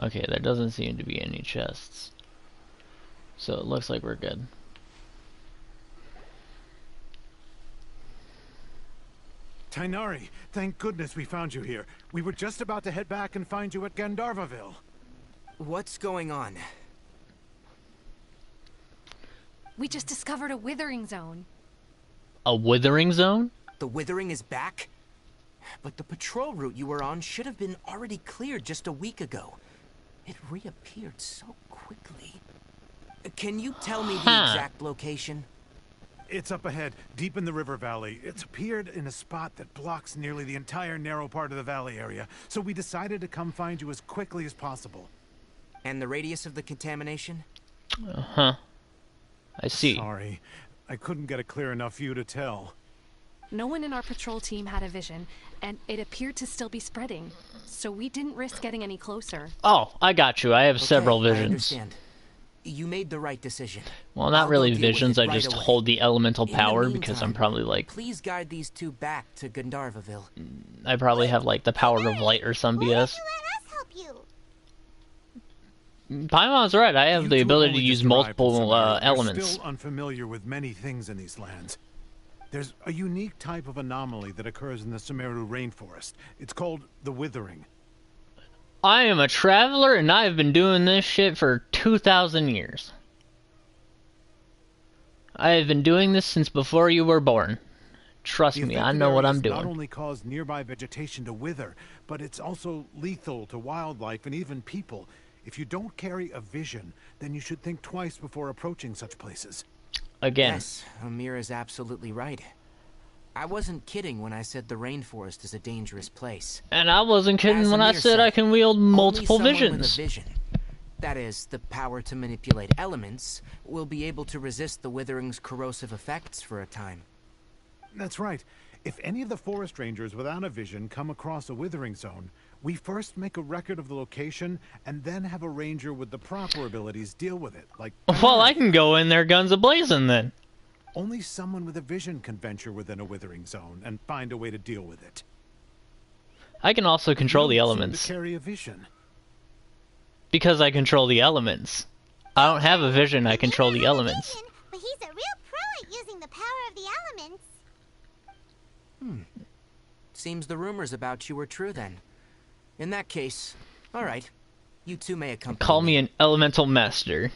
Okay, there doesn't seem to be any chests. So it looks like we're good. Tainari, thank goodness we found you here. We were just about to head back and find you at Gandharvaville. What's going on? We just discovered a withering zone. A withering zone? The withering is back? But the patrol route you were on should have been already cleared just a week ago. It reappeared so quickly. Can you tell me the exact location? It's up ahead, deep in the river valley. It's appeared in a spot that blocks nearly the entire narrow part of the valley area, so we decided to come find you as quickly as possible. And the radius of the contamination? Uh-huh. I see. Sorry, I couldn't get a clear enough view to tell. No one in our patrol team had a vision, and it appeared to still be spreading. So we didn't risk getting any closer. Oh, I got you. I have several I visions. understand. You made the right decision. Well, not I'll really go deal with visions. it I right just away. hold the elemental In the power because I'm meantime, probably like... Please guide these two back to Gandharvaville. I probably have like the power of light or some Why BS. don't you let us help you? Paimon's right. I have You the two ability to only use just arrived in multiple Samaria. You're elements. still unfamiliar with many things in these lands. There's a unique type of anomaly that occurs in the Sumeru rainforest. It's called the withering. I am a traveler and I have been doing this shit for 2,000 years. I have been doing this since before you were born. Trust The me, I affected know what areas I'm not doing. only cause nearby vegetation to wither, but it's also lethal to wildlife and even people. If you don't carry a vision, then you should think twice before approaching such places. Again. Yes, Amir is absolutely right. I wasn't kidding when I said the rainforest is a dangerous place. And I wasn't kidding As when I Amir said I said, can wield multiple only someone visions. with a vision, that is, the power to manipulate elements, will be able to resist the withering's corrosive effects for a time. That's right. If any of the forest rangers without a vision come across a withering zone, we first make a record of the location and then have a ranger with the proper abilities deal with it, like... Well, I can go in there guns a-blazing then. Only someone with a vision can venture within a withering zone and find a way to deal with it. I can also control the You don't seem elements. to carry a vision. Because I control the elements. I don't have a vision, I control the elements. Vision, but he's a real pro at using the power of the elements. Seems the rumors about you were true then. In that case, alright. You two may accompany Call me an elemental master.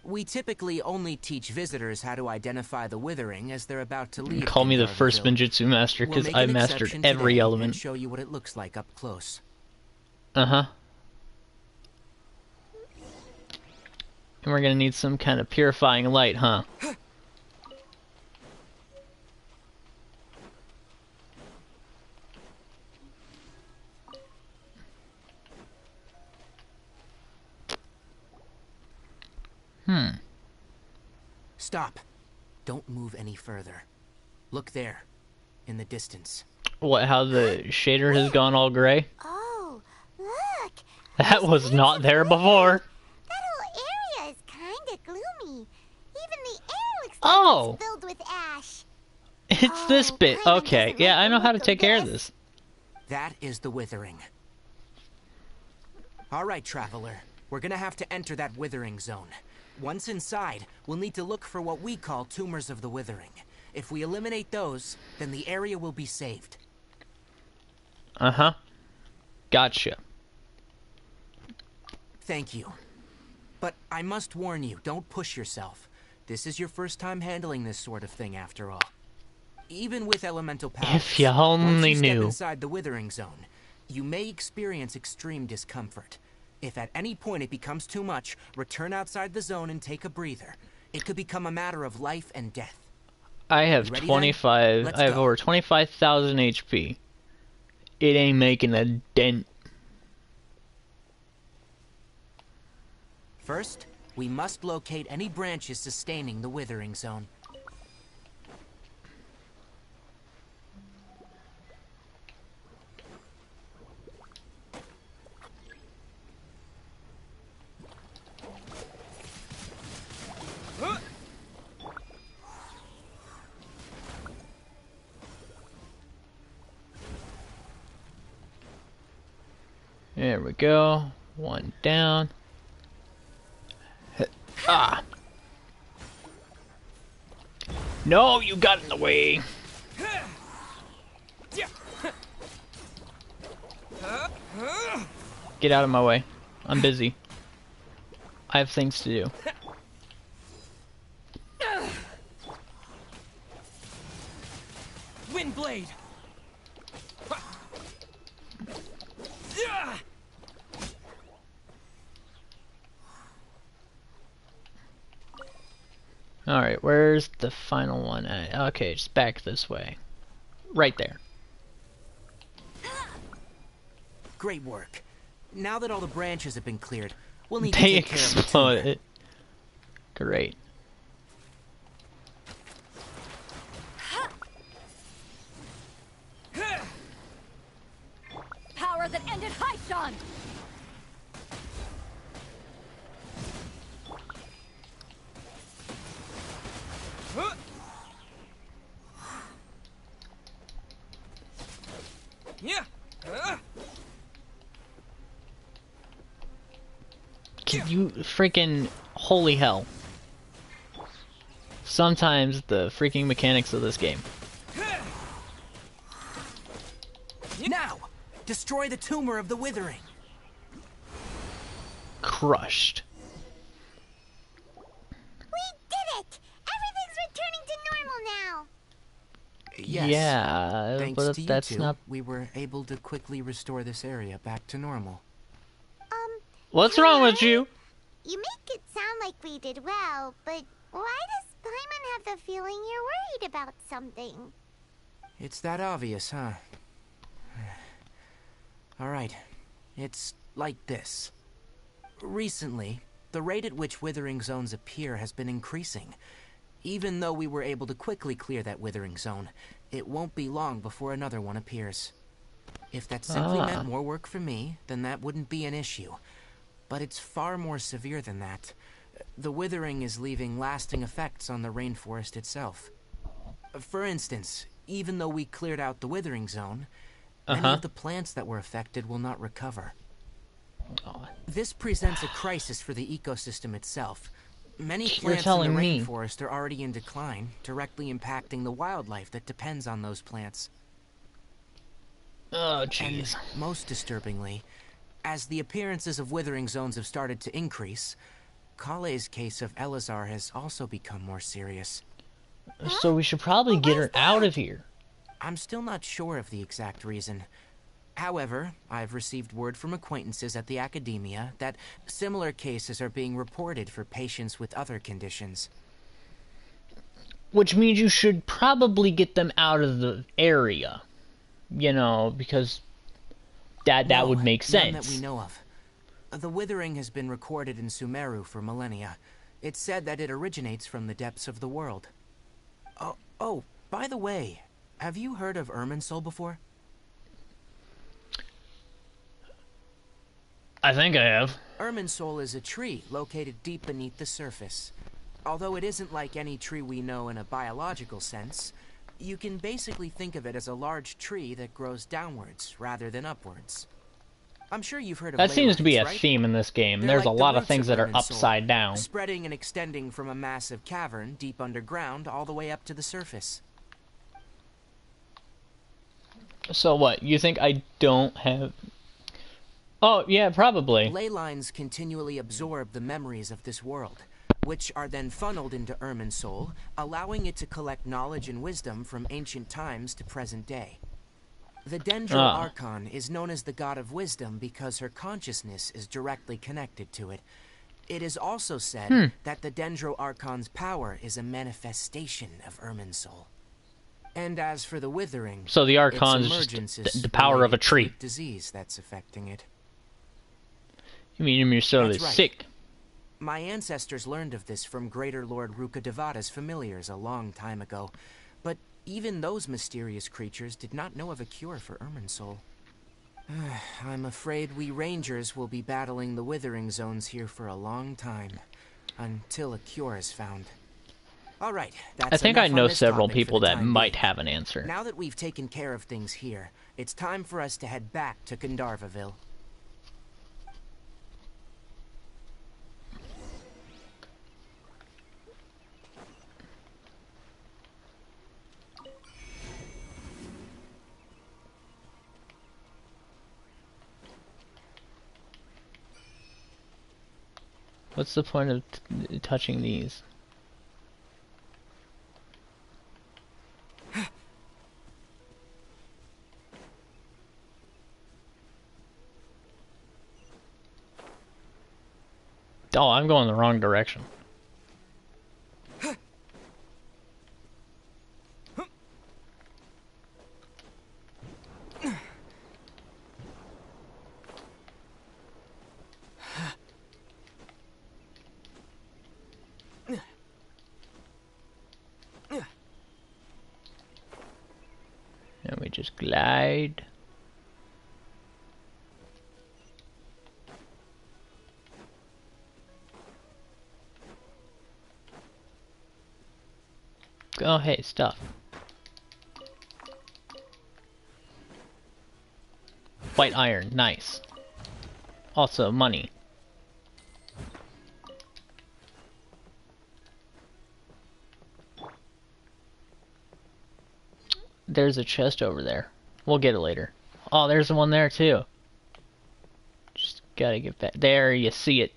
We typically only teach visitors how to identify the withering as they're about to leave. Call me the first Gandharvaville. ninjutsu master We'll because make I an mastered exception every today And element. show you what it looks like up close. Uh-huh. And we're gonna need some kind of purifying light, huh? Stop. Don't move any further. Look there, in the distance. What, how the shader has gone all gray? Oh, look! That was not there before. That whole area is kinda gloomy. Even the air looks like Oh! it's filled with ash. It's this Oh, bit. Paimon Okay, doesn't yeah, like I the know how to look of take care of this. this. That is the withering. Alright, traveler. We're gonna have to enter that withering zone. Once inside, we'll need to look for what we call tumors of the withering. If we eliminate those, then the area will be saved. Uh-huh. Gotcha. Thank you. But I must warn you, don't push yourself. This is your first time handling this sort of thing, after all. Even with elemental powers, If you only once you step knew. inside the Withering Zone, you may experience extreme discomfort. If at any point it becomes too much, return outside the zone and take a breather. It could become a matter of life and death. I have You ready 25. then? Let's I have go. over 25,000 HP. It ain't making a dent. First, we must locate any branches sustaining the Withering Zone. There we go. One down. Ah! No, you got in the way. Get out of my way. I'm busy. I have things to do. Windblade! Alright, where's the final one at? Okay, just back this way. Right there. Great work. Now that all the branches have been cleared, we'll need to They take care of the explode tumor. it. Great. Power that ended Hyson! Yeah. Can you freaking holy hell. Sometimes the freaking mechanics of this game. Now, destroy the tumor of the Withering. Crushed. We did it! Everything's returning to normal now. Yes. Yeah, Thanks but to you that's two, not. we were able to quickly restore this area back to normal. What's wrong with you? You make it sound like we did well, but why does Paimon have the feeling you're worried about something? It's that obvious, huh? Alright, it's like this. Recently, the rate at which Withering Zones appear has been increasing. Even though we were able to quickly clear that Withering Zone, it won't be long before another one appears. If that simply meant more work for me, then that wouldn't be an issue. But it's far more severe than that. The Withering is leaving lasting effects on the rainforest itself. For instance, even though we cleared out the Withering Zone, many of the plants that were affected will not recover. This presents a crisis for the ecosystem itself. Many plants in the rainforest are already in decline, directly impacting the wildlife that depends on those plants. Oh, jeez. And most disturbingly, as the appearances of Withering Zones have started to increase, Kale's case of Elazar has also become more serious. So we should probably get her out of here. I'm still not sure of the exact reason. However, I've received word from acquaintances at the academia that similar cases are being reported for patients with other conditions. Which means you should probably get them out of the area. You know, because that would make sense. None that we know of. The Withering has been recorded in Sumeru for millennia. It's said that it originates from the depths of the world. Oh, by the way, have you heard of Irminsul before? I think I have. Irminsul is a tree located deep beneath the surface. Although it isn't like any tree we know in a biological sense, you can basically think of it as a large tree that grows downwards rather than upwards. I'm sure you've heard of That seems to be a ley lines, right? theme in this game. They're There's like a the lot of roots things that are Irminsul, upside down. spreading and extending from a massive cavern deep underground all the way up to the surface. So what? You think I don't have... Oh, yeah, probably. Ley lines continually absorb the memories of this world, which are then funneled into Irminsul, allowing it to collect knowledge and wisdom from ancient times to present day. The Dendro Archon is known as the God of Wisdom because her consciousness is directly connected to it. It is also said that the Dendro Archon's power is a manifestation of Irminsul. And as for the Withering, So the Archon its is emergence just the power of a related to tree. disease that's affecting it. You mean you're so That's right. sick? My ancestors learned of this from Greater Lord Rukkhadevada's familiars a long time ago, but even those mysterious creatures did not know of a cure for Irminsul. I'm afraid we Rangers will be battling the Withering Zones here for a long time, until a cure is found. Alright, that's I think I enough on know this several topic for people the that time might being. have an answer. Now that we've taken care of things here, it's time for us to head back to Gandharvaville. What's the point of touching these? Oh, I'm going the wrong direction. And we just glide. Oh, hey, stuff. White iron, nice. Also, money. There's a chest over there. We'll get it later. Oh, there's one there too. Just gotta get back. There, you see it.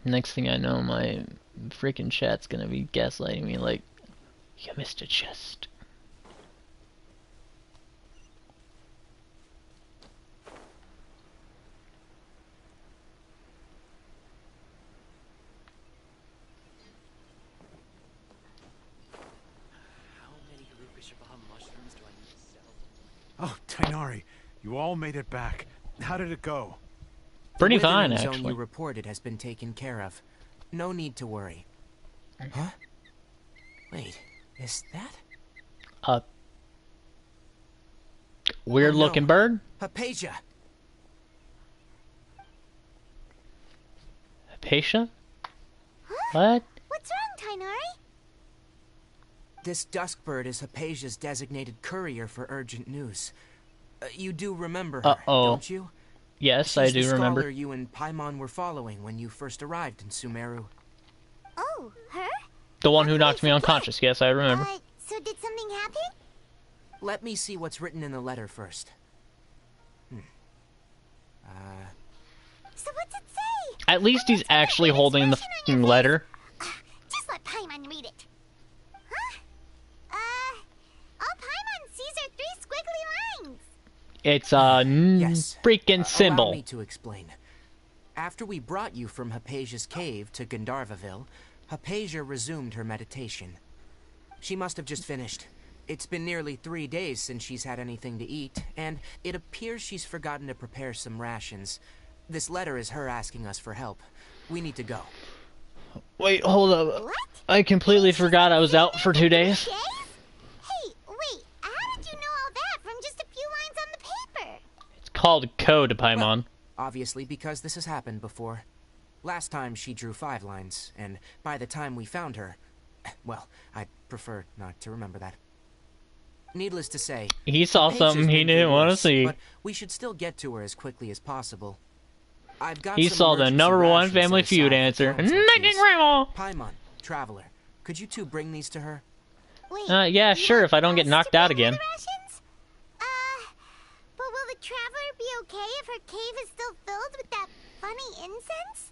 Next thing I know, my freaking chat's gonna be gaslighting me like, you missed a chest. How many rupees mushrooms do I need to sell? Oh, Tainari, you all made it back. How did it go? Pretty The fine, Withering Zone actually. you reported has been taken care of. No need to worry. Huh? Wait, is that? Weird looking bird? Hypatia! Hypatia? What? What's wrong, Tainari? This dusk bird is Hypatia's designated courier for urgent news. You do remember her, don't you? Yes, She's I do the remember. scholar you and Paimon were following when you first arrived in Sumeru. Oh, her? The one who knocked me unconscious. Yes, I remember. So did something happen? Let me see what's written in the letter first. So what's it say? At least he's actually holding the fucking letter. Just let Paimon read it. Huh? All Paimon sees are 3 squiggly lines. It's a Yes. freaking Allow symbol. me to explain. After we brought you from Hypatia's cave to Gandharvaville, Hypatia resumed her meditation. She must have just finished. It's been nearly 3 days since she's had anything to eat, and it appears she's forgotten to prepare some rations. This letter is her asking us for help. We need to go. Wait, hold up. What? I completely forgot I was out for 2 days. Hey, wait, how did you know all that from just a few lines on the paper? It's called code, Paimon. Obviously, because this has happened before. Last time she drew 5 lines, and by the time we found her, Well, I'd prefer not to remember that. Needless to say, He saw Hypatia's something he been through didn't want to worse, see. but we should still get to her as quickly as possible. I've got He some saw the emergency number one rations Family set Feud aside for answer. times like Naked these. Grandma! Paimon, Traveler, could you two bring these to her? Wait, Yeah, you sure, want if I don't get us knocked to out bring her again. the rations? But will the Traveler be okay if her cave is still filled with that funny incense?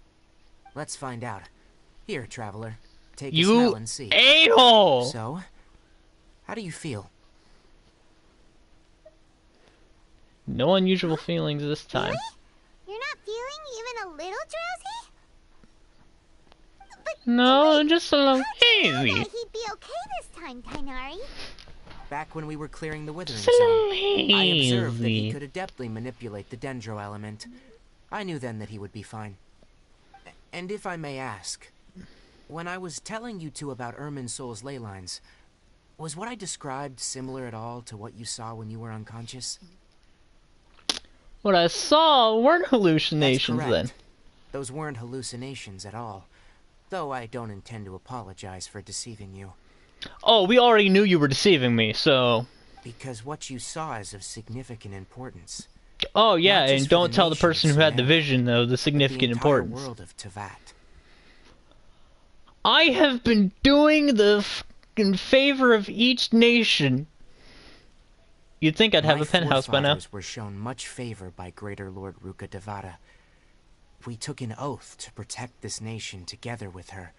Let's find out. Here, Traveler, take a smell You and see. a-hole! So, how do you feel? No unusual feelings this time. Really? You're not feeling even a little drowsy? But No, wait, just a little how'd you know hazy. that he'd be okay this time, Tainari? Back when we were clearing the Withering Just a little Zone, I observed that he hazy. could adeptly manipulate the Dendro element. I knew then that he would be fine. And if I may ask, when I was telling you two about Irminsol's ley lines, was what I described similar at all to what you saw when you were unconscious? What I saw weren't That's hallucinations correct. then. Those weren't hallucinations at all. Though I don't intend to apologize for deceiving you. Oh, we already knew you were deceiving me, so... Because what you saw is of significant importance. Oh yeah, Not just and for don't the tell the nation of person who had the Sumeru, vision, though, the but significant the entire importance. world of Teyvat. I have been doing the fucking favor of each nation. You'd think I'd have My a penthouse by now. forefathers were shown much favor by Greater Lord Ruka Devata. We took an oath to protect this nation together with her.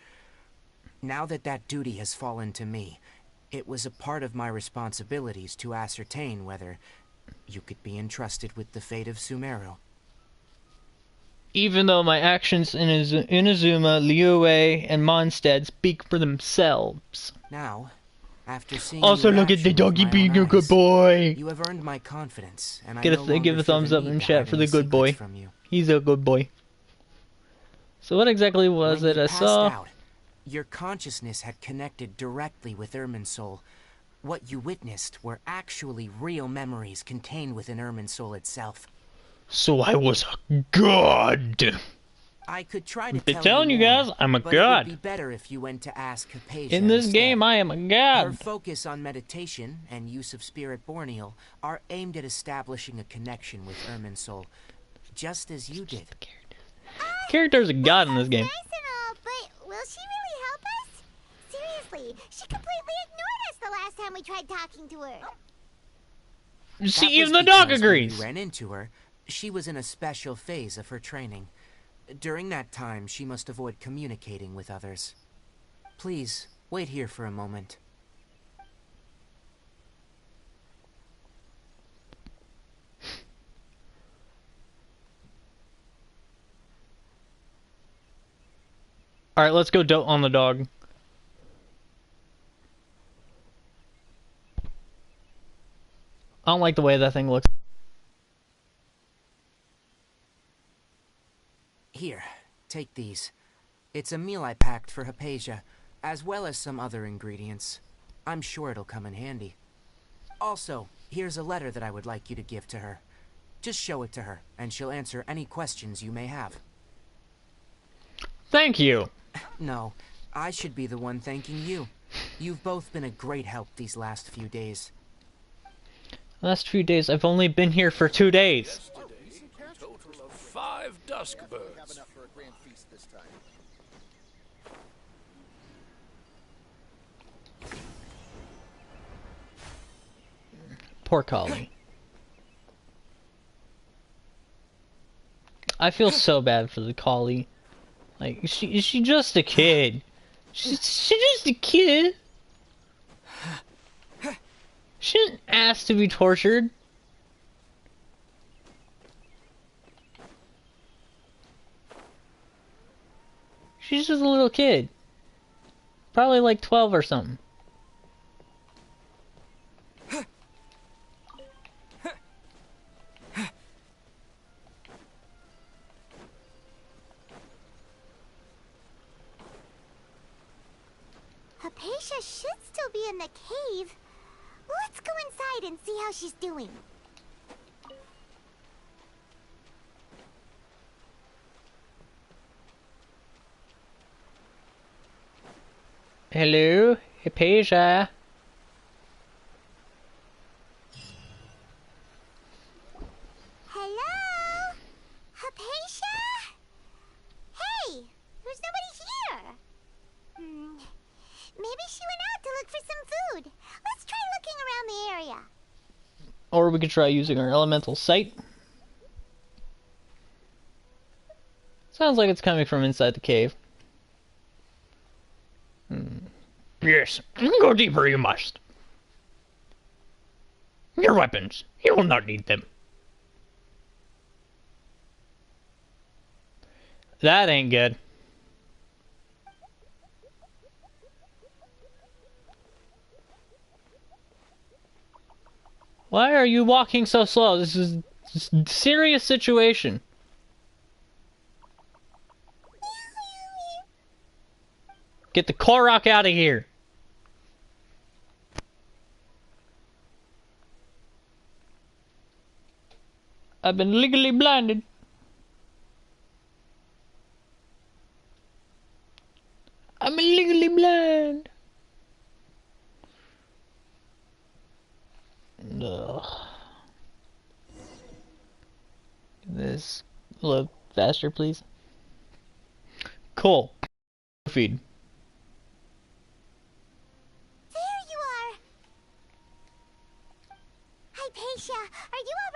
Now that that duty has fallen to me, it was a part of my responsibilities to ascertain whether you could be entrusted with the fate of Sumeru. Even though my actions in Inazuma, Liyue, and Mondstadt speak for themselves. Now, after seeing Also, you in look at the action with doggy my being own a good eyes, boy. you have earned my confidence, and I Give no longer a feel thumbs the up need in to chat hide for the any good boy. secrets from you. He's a good boy. So what exactly was When it you I passed saw? out, your consciousness had connected directly with Irminsul. What you witnessed were actually real memories contained within Irminsul itself. So I was a god. I could try to I've been tell telling you more, guys, I'm a but it would god. be better if you went to ask Hypatia In this instead. game, I am a Her god. focus on meditation and use of spirit borneal are aimed at establishing a connection with Irminsul, just as you did. Character's a god in this game. Nice and all, but will she really help us? Seriously, she completely ignored us the last time we tried talking to her. See, That even was the dog because when agrees. you ran into her, she was in a special phase of her training. During that time, she must avoid communicating with others. Please, wait here for a moment. Alright, let's go dote on the dog. I don't like the way that thing looks. Here, take these. It's a meal I packed for Hypatia, as well as some other ingredients. I'm sure it'll come in handy. Also, here's a letter that I would like you to give to her. Just show it to her, and she'll answer any questions you may have. Thank you. No, I should be the one thanking you. You've both been a great help these last few days. Last few days, I've only been here for 2 days. Yesterday, a total of 5 dusk birds. Poor Collie. I feel so bad for the Collie. Like, is she just a kid? She's just a kid. She didn't ask to be tortured. She's just a little kid. Probably like 12 or something. Hypatia should still be in the cave. Let's go inside and see how she's doing. Hello, Hypatia. Hello? Hypatia? Hey, there's nobody here. Maybe she went out to look for some food. Let's try looking around the area. Or we could try using our elemental sight. Sounds like it's coming from inside the cave. Yes, go deeper you must. Your weapons, you will not need them. That ain't good. Why are you walking so slow? This is a serious situation. Get the Korok out of here. I've been legally blinded. I'm legally blind. Ugh. This a little faster, please. Cool. Feed. There you are. Hypatia, are you alright?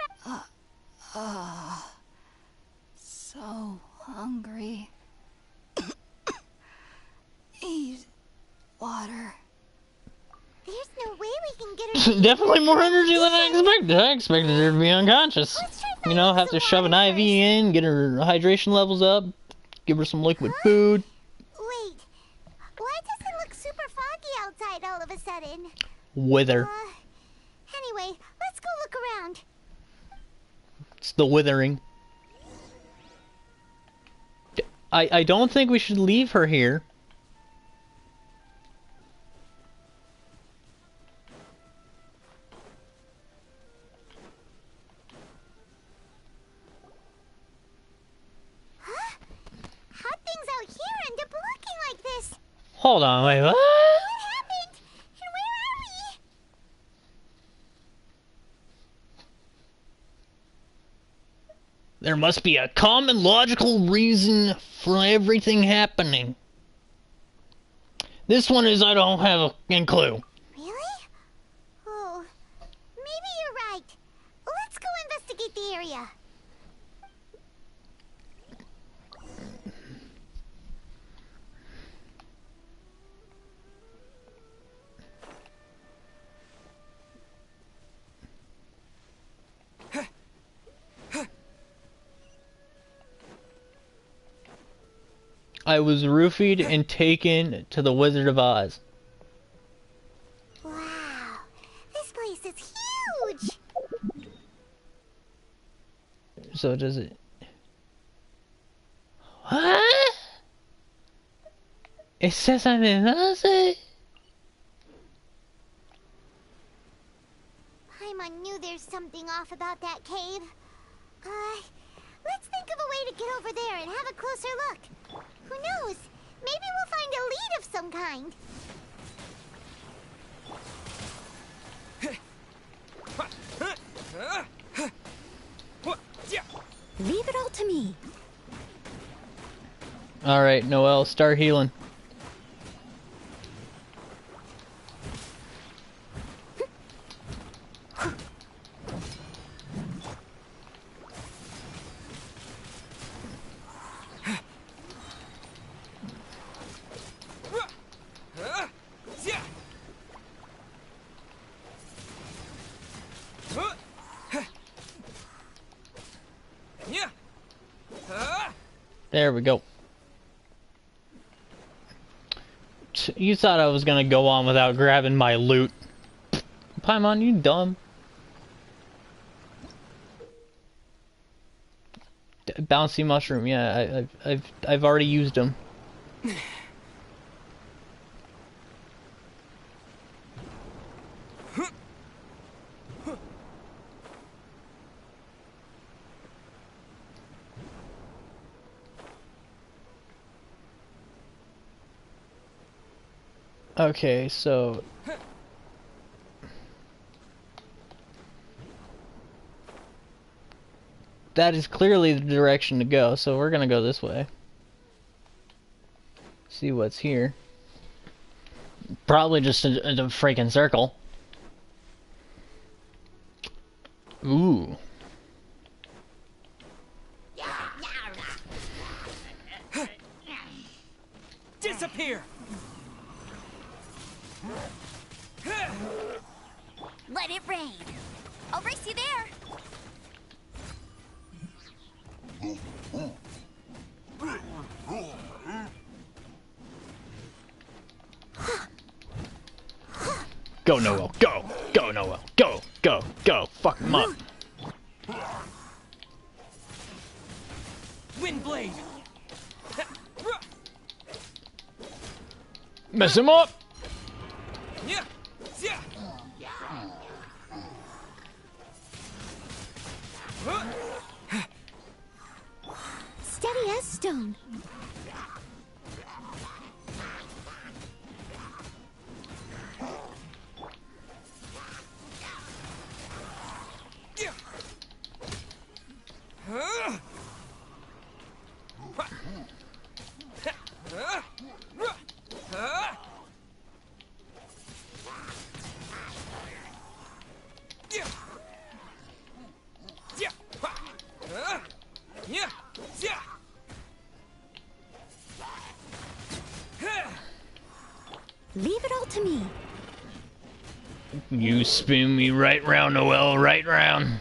So hungry. Eat water. There's no way we can get her. Definitely more energy than I expected. I expected her to be unconscious. You know, have to shove an IV in, get her hydration levels up, give her some liquid food. Wait, why does it look super foggy outside all of a sudden? Wither. Anyway, let's go look around. It's the withering. I don't think we should leave her here. Huh? How'd things out here end up looking like this? Hold on, wait, what? What happened? And where are we? There must be a common logical reason for everything happening. This one is I don't have a clue. Really? Oh, maybe you're right. Let's go investigate the area. I was roofied and taken to the Wizard of Oz. Wow, this place is huge. So does it... What? It says I'm in Oz? Paimon knew there's something off about that cave. Let's think of a way to get over there and have a closer look. Who knows? Maybe we'll find a lead of some kind. Leave it all to me. Alright, Noelle, start healing. There we go. You thought I was gonna go on without grabbing my loot. Paimon, you dumb. Bouncy mushroom, yeah, I've already used them. Okay, so that is clearly the direction to go, so we're gonna go this way. See what's here. Probably just a freaking circle. Ooh. Disappear! Let it rain. I'll race you there. Go, Noel. Go! Go, Noel. Go! Go! Go! Fuck him up. Windblade! Mess him up! Yeah! Yeah! Steady as stone. Leave it all to me. You spin me right round, Noel, right round.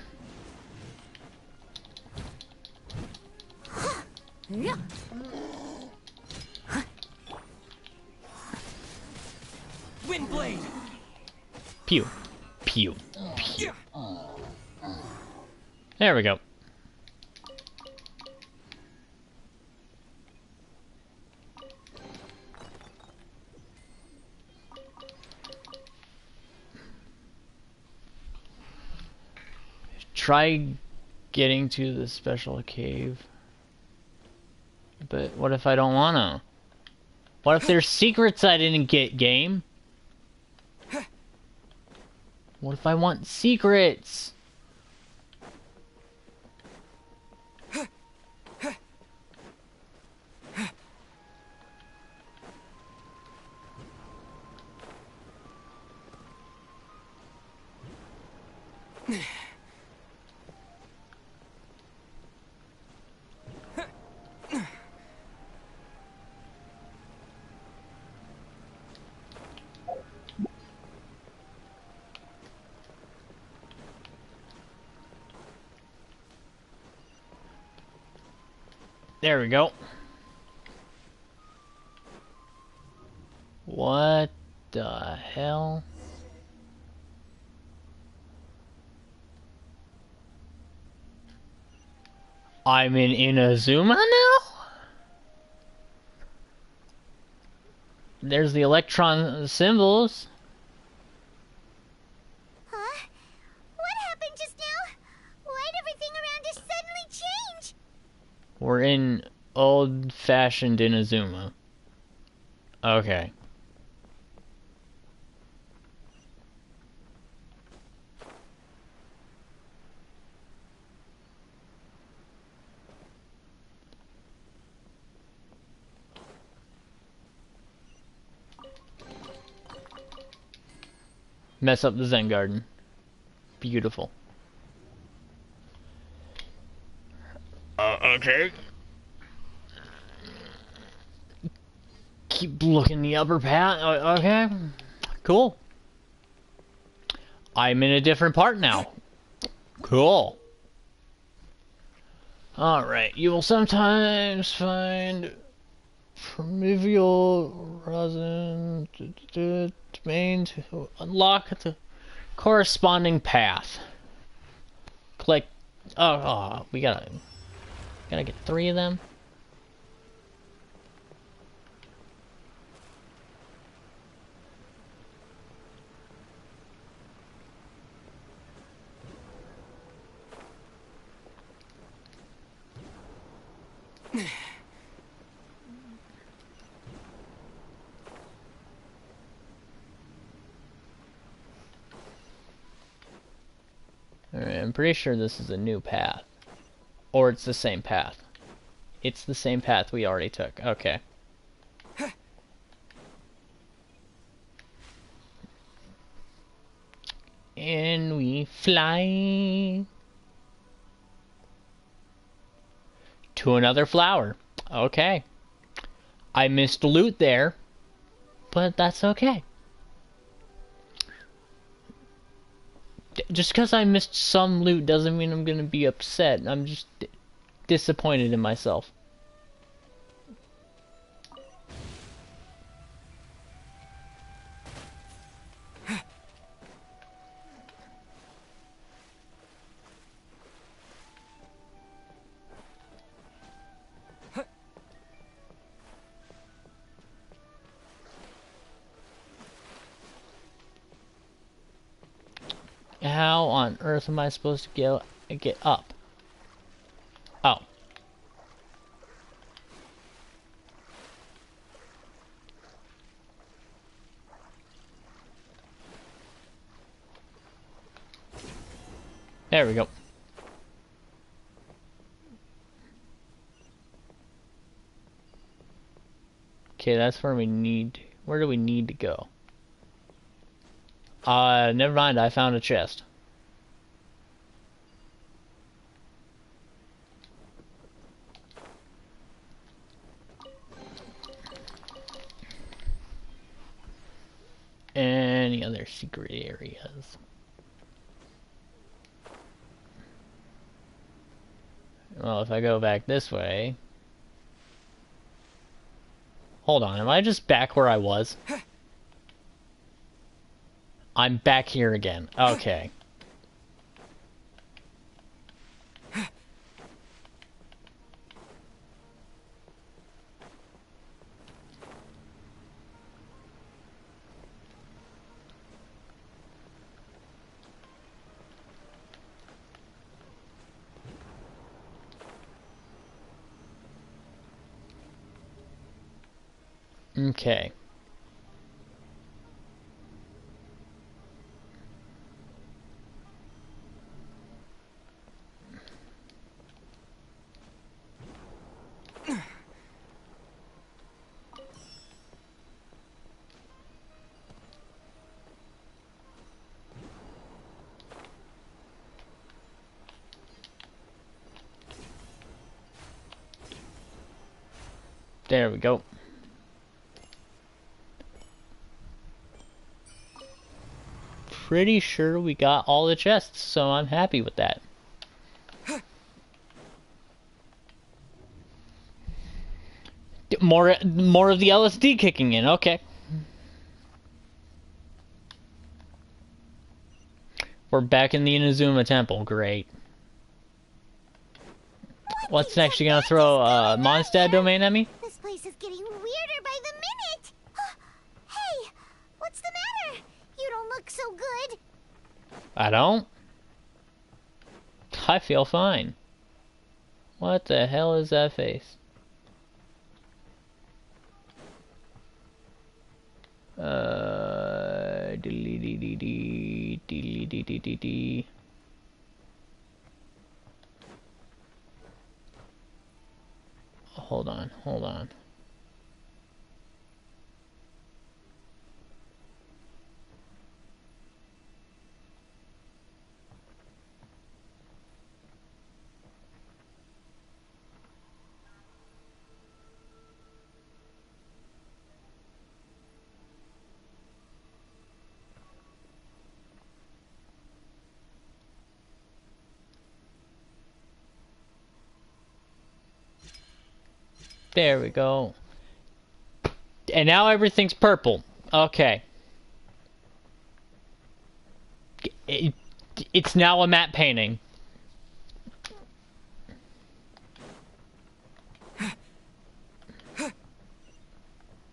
Windblade! Pew. Pew. Pew. There we go. Try getting to the special cave. But what if I don't wanna? What if there's secrets I didn't get, game? What if I want secrets? There we go. What the hell? I'm in Inazuma now? There's the electron symbols. Huh? What happened just now? Why'd everything around us suddenly change? We're in old-fashioned Inazuma. Okay. Mess up the Zen Garden. Beautiful. Okay. Keep looking the upper path. Okay. Cool. I'm in a different part now. Cool. Alright. You will sometimes find primeval rosin main to unlock the corresponding path. Click. Oh, we gotta get 3 of them. Alright, I'm pretty sure this is a new path. Or it's the same path. It's the same path we already took. Okay. And we fly to another flower. Okay. I missed loot there, but that's okay. Just because I missed some loot doesn't mean I'm gonna be upset. I'm just disappointed in myself. How on earth am I supposed to get up? Oh. There we go. Okay, that's where we need... Where do we need to go? Never mind, I found a chest. Any other secret areas? Well, if I go back this way... Hold on, am I just back where I was? I'm back here again. Okay. Okay. There we go. Pretty sure we got all the chests, so I'm happy with that. More of the LSD kicking in, okay. We're back in the Inazuma Temple, great. What's next? You gonna throw a Mondstadt domain at me? This place is getting weirder by the minute. Hey, what's the matter? You don't look so good. I don't? I feel fine. What the hell is that face? Hold on, hold on. There we go. And now everything's purple. Okay. It's now a matte painting.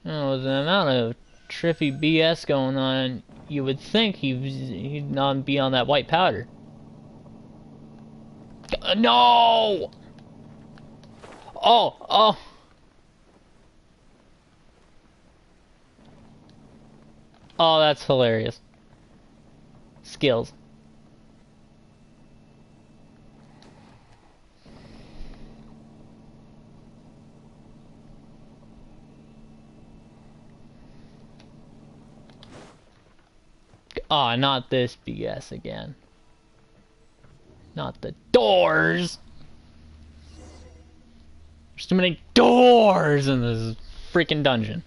Oh, with the amount of trippy BS going on, you would think he'd not be on that white powder. No! Oh! Oh, that's hilarious. Skills. Aw, not this BS again. Not the doors! There's too many doors in this freaking dungeon.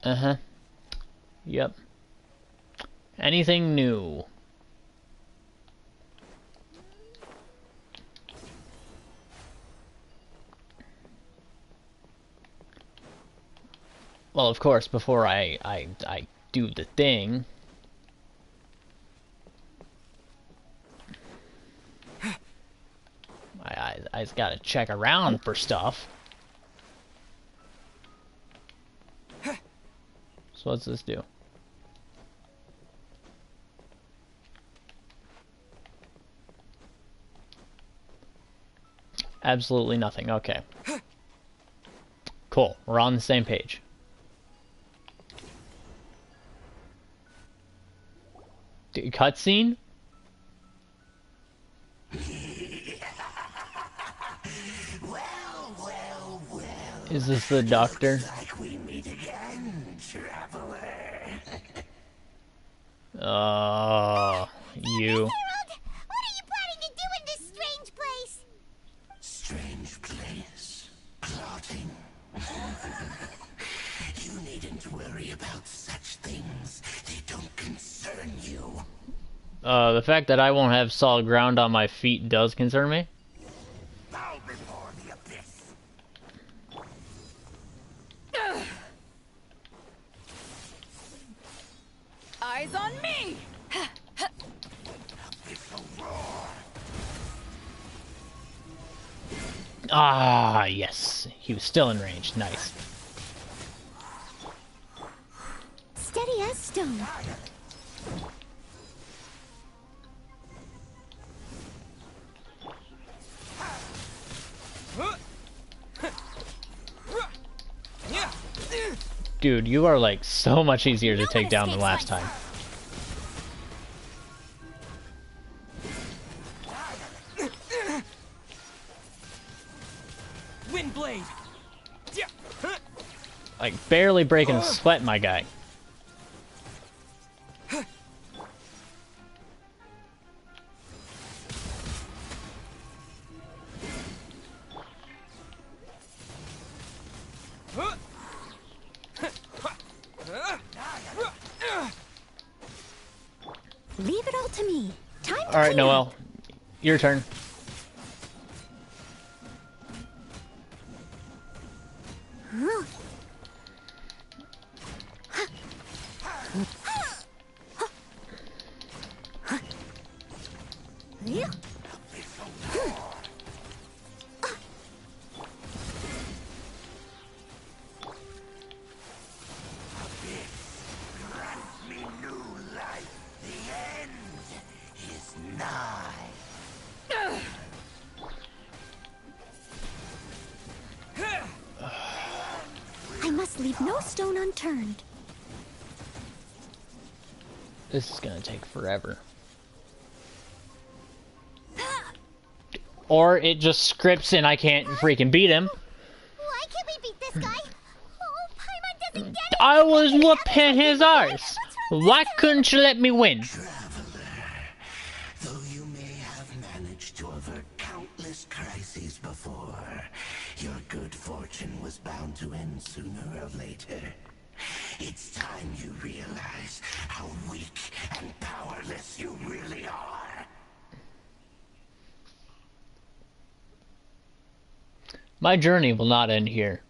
Uh-huh. Yep. Anything new? Well, of course, before I do the thing. I just gotta check around for stuff. So what's this do? Absolutely nothing. Okay. Cool. We're on the same page. Cutscene? Is this the doctor? Like we meet again, traveler. You. Harold, what are you planning to do in this strange place? Strange place. Plotting. You needn't worry about such things. They don't concern you. The fact that I won't have solid ground on my feet does concern me. Bow before the abyss. Eyes on me! Ah, yes. He was still in range. Nice. Steady as stone. Dude, you are like so much easier to take down than last time. Windblade. Like barely breaking a sweat, my guy. Leave it all to me. Time to Alright, clean Noelle. Your turn. up. Yeah. Grant me new life. The end is nigh. I must leave no stone unturned. This is gonna take forever. Or it just scripts and I can't freaking beat him. Why can't we beat this guy? Oh, Paimon doesn't get it! I was whooping his arse. Why couldn't you let me win? Traveler, though you may have managed to avert countless crises before, your good fortune was bound to end sooner or later. It's time you realize how weak and powerless you really are. My journey will not end here.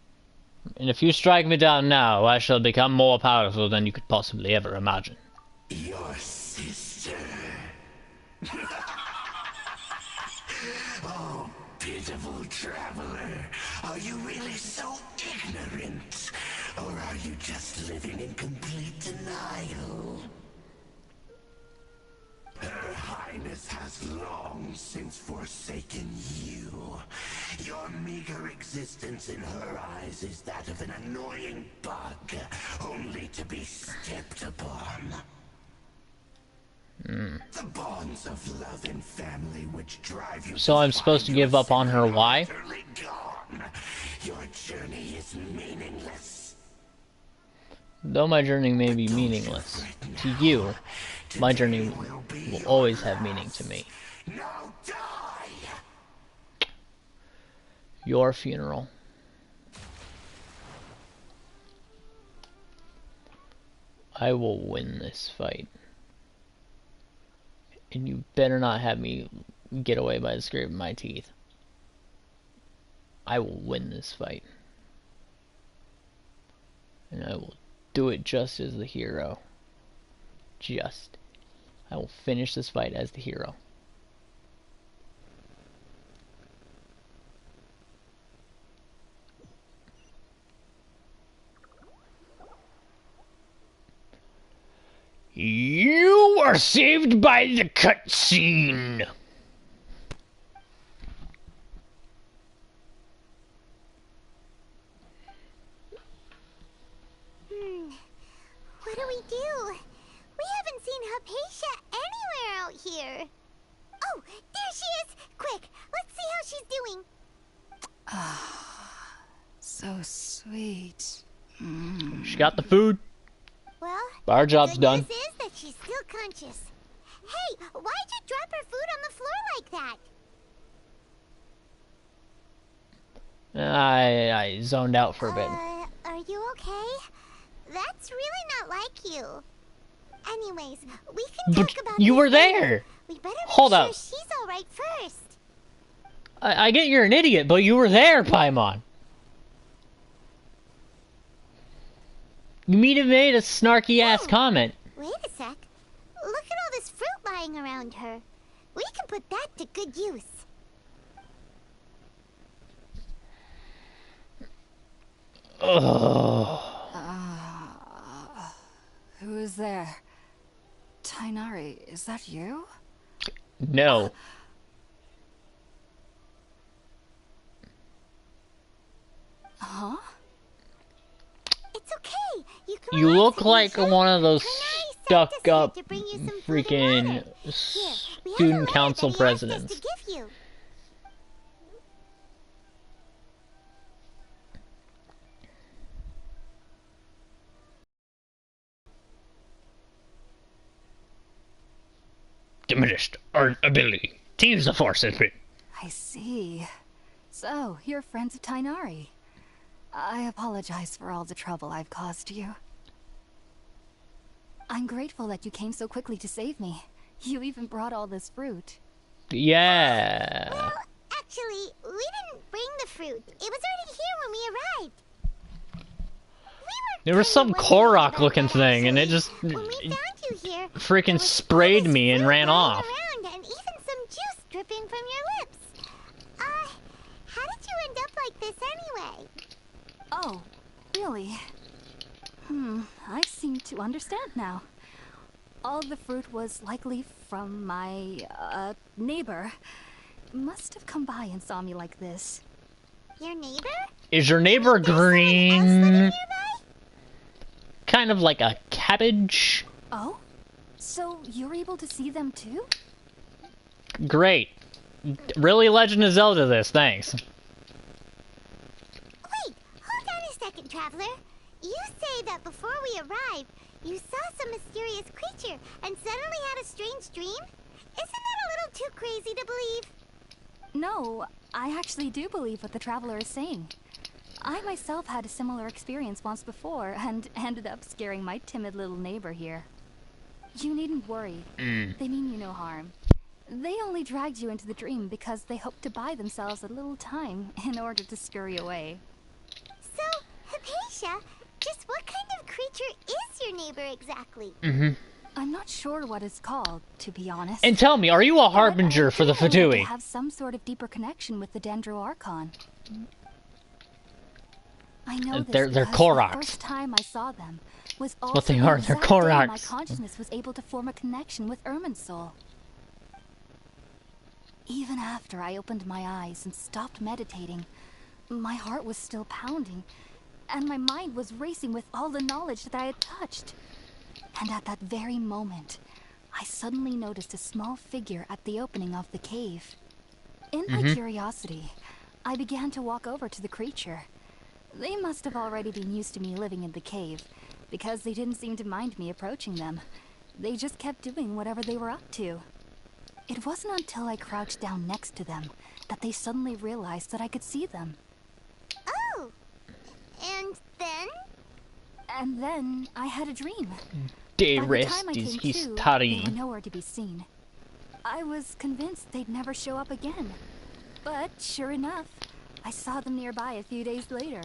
And if you strike me down now, I shall become more powerful than you could possibly ever imagine. Your sister. Oh, pitiful traveler. Are you really so ignorant? Or are you just living in complete denial? Her Highness has long since forsaken you. Your meager existence in her eyes is that of an annoying bug, only to be stepped upon. The bonds of love and family which drive you. So I'm supposed to give up on her, why? Gone. Your journey is meaningless. Though my journey may be meaningless to you, my journey will always have meaning to me. Your funeral. I will win this fight. And you better not have me get away by the scrape of my teeth. I will win this fight. And I will do it just as the hero. I will finish this fight as the hero. You are saved by the cutscene. What do we do? We haven't seen Hypatia anywhere out here. Oh, there she is! Quick, let's see how she's doing. Ah, so sweet. She got the food. Well, our job's done. News is that she's still conscious. Hey, why'd you drop her food on the floor like that? I zoned out for a bit. Are you okay? That's really not like you. Anyways, we can talk about you this were later. there. We better make Hold sure up. she's alright first. I get you're an idiot, but you were there, Paimon. You might have made a snarky ass comment. Wait a sec. Look at all this fruit lying around her. We can put that to good use. Ugh. Who is there? Tainari, is that you? No. Huh? It's okay. You You look like one of those stuck up to bring you some freaking student council presidents. to give you. Diminished our ability to use the force has been. I see. So, you're friends of Tainari. I apologize for all the trouble I've caused you. I'm grateful that you came so quickly to save me. You even brought all this fruit. Yeah. Well, actually, we didn't bring the fruit. It was already here when we arrived. There was some Korok looking thing, and it just When we found you here, freaking sprayed me and ran off. around and even some juice dripping from your lips. How did you end up like this anyway? Oh, really? I seem to understand now. All the fruit was likely from my, neighbor. Must have come by and saw me like this. Your neighbor? Is your neighbor green? Kind of like a cabbage? Oh? So you're able to see them too? Great. Really Legend of Zelda this, thanks. Wait, hold on a second, Traveler. You say that before we arrived, you saw some mysterious creature and suddenly had a strange dream? Isn't that a little too crazy to believe? No, I actually do believe what the Traveler is saying. I myself had a similar experience once before and ended up scaring my timid little neighbor here. You needn't worry. They mean you no harm. They only dragged you into the dream because they hoped to buy themselves a little time in order to scurry away. So, Hypatia, just what kind of creature is your neighbor exactly? I'm not sure what it's called, to be honest. And tell me, are you a harbinger for the But I do know they Fatui? have some sort of deeper connection with the Dendro Archon. I know this They're because Koroks. the first time I saw them was also what they the are, they're exact day my Koroks. consciousness was able to form a connection with Irmin's soul. Even after I opened my eyes and stopped meditating, my heart was still pounding, and my mind was racing with all the knowledge that I had touched. And at that very moment, I suddenly noticed a small figure at the opening of the cave. In my curiosity, I began to walk over to the creature. They must have already been used to me living in the cave, because they didn't seem to mind me approaching them. They just kept doing whatever they were up to. It wasn't until I crouched down next to them that they suddenly realized that I could see them. Oh! And then? And then I had a dream. De By the rest time I is came to, history. they were nowhere to be seen. I was convinced they'd never show up again. But sure enough, I saw them nearby a few days later.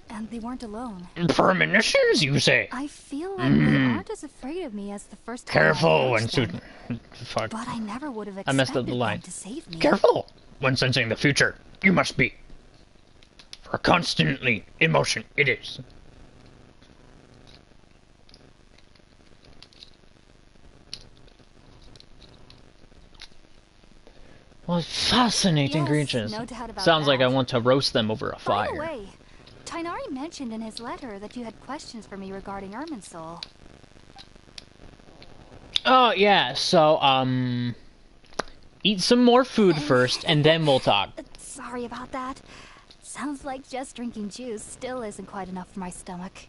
And they weren't alone. Premonitions, you say? I feel like they aren't as afraid of me as the first time Careful I when approached them. Fuck. But I never would have I messed up expected the line. them to save me. Careful when sensing the future. You must be. For constantly in motion, it is. Well, fascinating Yes, creatures. no doubt about Sounds like that. I want to roast them over a By fire. the way, Tainari mentioned in his letter that you had questions for me regarding Irminsul. Oh, yeah, so, eat some more food first, and then we'll talk. Sorry about that. Sounds like just drinking juice still isn't quite enough for my stomach.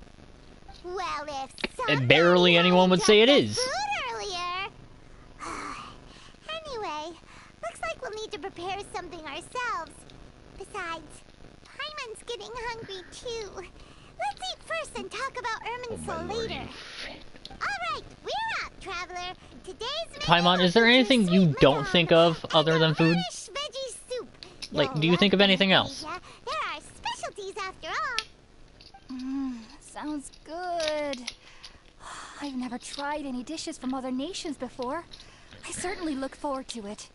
Well, if And barely anyone would say it is. food earlier. Anyway, looks like we'll need to prepare something ourselves. Besides, Paimon's getting hungry too. Let's eat first and talk about Irminsul later. Alright, we're out, traveler. Today's Paimon, is there anything you don't think of other than food? veggie soup. Like, do you think of anything else? There are specialties after all. Sounds good. I've never tried any dishes from other nations before. I certainly look forward to it.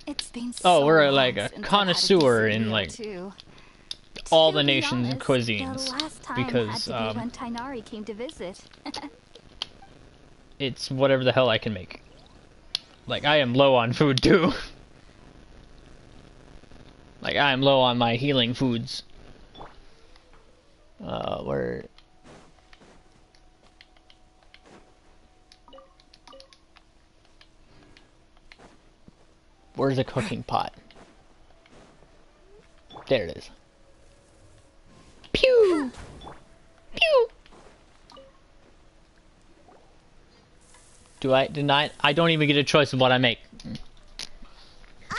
It's been so we're long like a since I've had connoisseur decent in meal, like too. all To the be nations and honest, cuisines, the last time because had to be when Tainari came to visit. it's whatever the hell I can make. Like, I am low on food too. Like, I am low on my healing foods. Where? Where's the cooking pot? There it is. Pew! Pew! Do I deny? I don't even get a choice of what I make.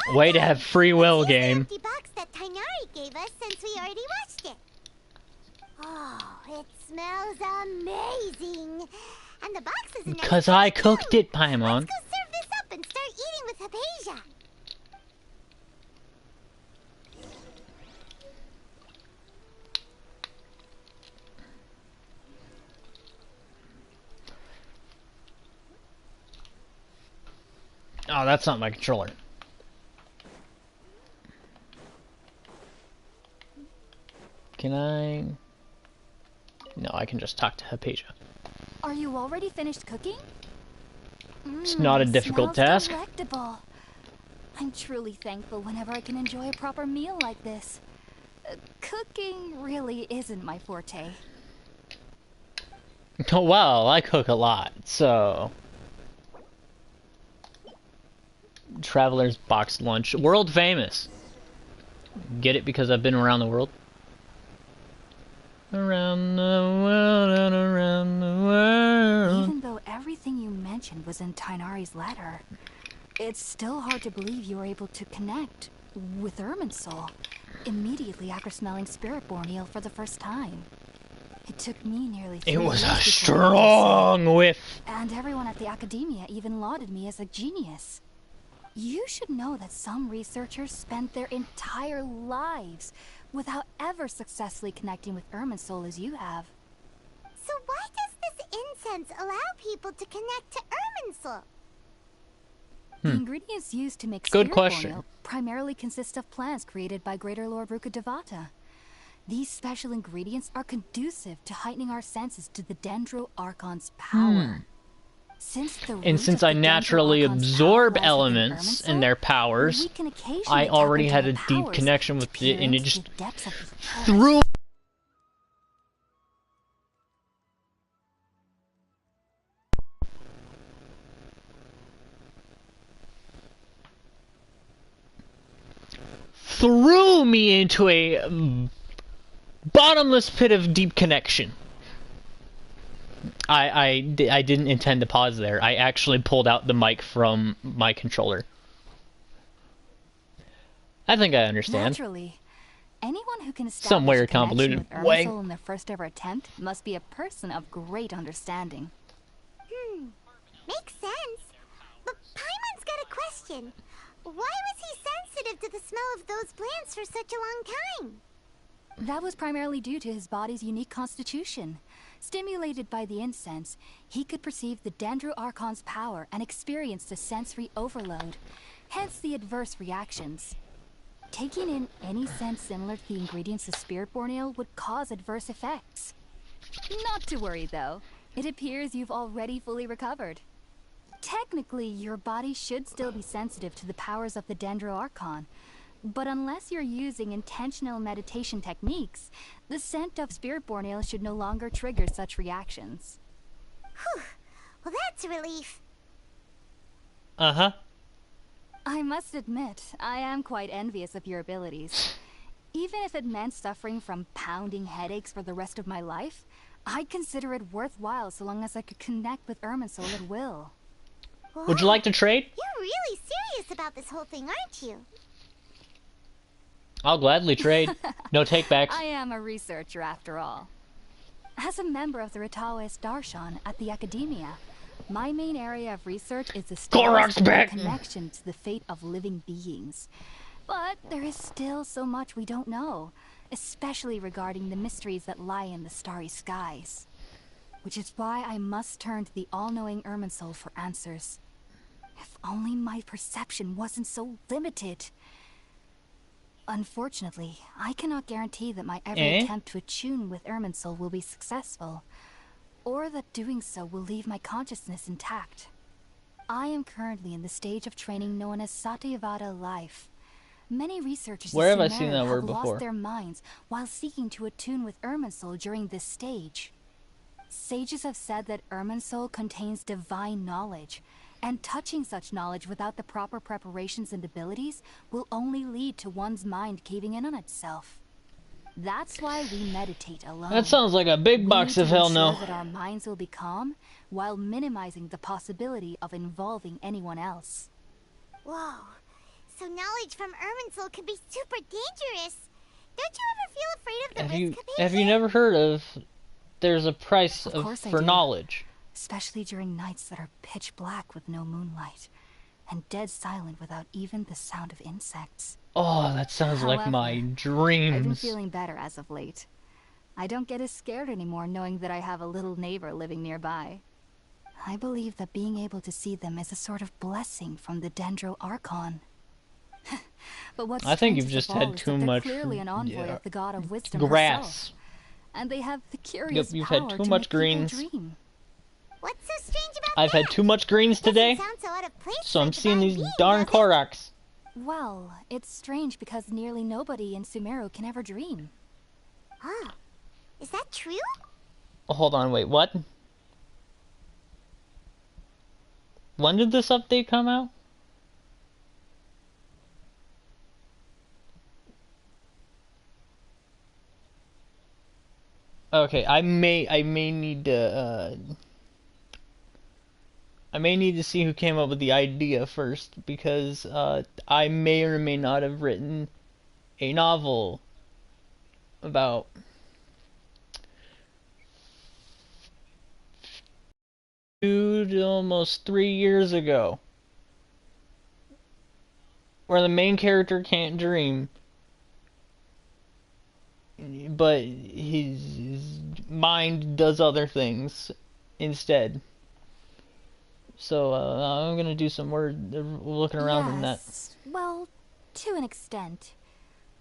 Way to have free will, game. Empty box that Tainari gave us since we already watched it. Oh, it smells amazing. And the box is nice. Because I cooked it, Paimon. Let's go serve this up and start eating with Hypatia. Oh, that's not my controller. Can I? No, I can just talk to Hypatia. Are you already finished cooking? It's not a difficult Smells task. delectable. I'm truly thankful whenever I can enjoy a proper meal like this. Cooking really isn't my forte. Oh, well, I cook a lot, so... Traveler's box lunch. World famous. Get it because I've been around the world? Around the world and around the world. Even though everything you mentioned was in Tainari's letter, it's still hard to believe you were able to connect with Irminsul immediately after smelling Spiritborn eel for the first time. It took me nearly 3 It was years a before I could strong say, whiff. and everyone at the academia even lauded me as a genius. You should know that some researchers spent their entire lives without ever successfully connecting with Irminsul as you have. So why does this incense allow people to connect to Irminsul? The ingredients used to make Good Spiritborn question. eel primarily consist of plants created by Greater Lord Rukkhadevata. These special ingredients are conducive to heightening our senses to the Dendro Archon's power. Since I naturally absorb elements and their powers, I already had a deep connection with it, and it just threw. Threw me into a bottomless pit of deep connection. I didn't intend to pause there. I actually pulled out the mic from my controller. I think I understand. Naturally. Anyone who can establish Some weird a connection convoluted with way. Irminsul in their first ever attempt must be a person of great understanding. Makes sense. But Paimon's got a question. Why was he sensitive to the smell of those plants for such a long time? That was primarily due to his body's unique constitution. Stimulated by the incense, he could perceive the Dendro Archon's power and experienced a sensory overload, hence the adverse reactions. Taking in any scent similar to the ingredients of Spiritborn Ale would cause adverse effects. Not to worry though, it appears you've already fully recovered. Technically, your body should still be sensitive to the powers of the Dendro Archon, but unless you're using intentional meditation techniques, the scent of Spiritborn Ale should no longer trigger such reactions. Whew. Well, that's a relief. Uh-huh. I must admit, I am quite envious of your abilities. Even if it meant suffering from pounding headaches for the rest of my life, I'd consider it worthwhile so long as I could connect with Irminsul at will. Whoa. Would you like to trade? You're really serious about this whole thing, aren't you? I'll gladly trade. No takebacks. I am a researcher after all. As a member of the Ritawas Darshan at the Academia, my main area of research is the connection to the fate of living beings. But there is still so much we don't know, especially regarding the mysteries that lie in the starry skies. Which is why I must turn to the all-knowing Irminsul for answers. If only my perception wasn't so limited. Unfortunately, I cannot guarantee that my every attempt to attune with Irminsul will be successful, or that doing so will leave my consciousness intact. I am currently in the stage of training known as Satyavada life. Many researchers Where have I seen that have word lost before? their minds while seeking to attune with Irminsul during this stage. Sages have said that Irminsul contains divine knowledge, and touching such knowledge without the proper preparations and abilities will only lead to one's mind caving in on itself. That's why we meditate alone. That sounds like a big box of hell no. We need to ensure that our minds will be calm while minimizing the possibility of involving anyone else. Whoa. So knowledge from Irminsul could be super dangerous. Don't you ever feel afraid of the risk of Have you never heard of there's a price for knowledge? Especially during nights that are pitch black with no moonlight, and dead silent without even the sound of insects. Oh, that sounds like my dreams. I've been feeling better as of late. I don't get as scared anymore knowing that I have a little neighbor living nearby. I believe that being able to see them is a sort of blessing from the Dendro Archon. But what's I think you've strangest just of all had is too that they're much clearly an envoy of the god of wisdom grass. herself. And they have the curious You've power had too to much make people greens. dream. What's so strange about I've that? had too much greens today, Doesn't sound so out of place so for I'm a seeing divine these being, darn does it? Koroks. Well, it's strange because nearly nobody in Sumeru can ever dream. Huh. Is that true? Oh, hold on, wait, what? When did this update come out? Okay, I may need to see who came up with the idea first, because I may or may not have written a novel about almost 3 years ago, where the main character can't dream, but his mind does other things instead. So I'm gonna do some looking around from that. Well, to an extent.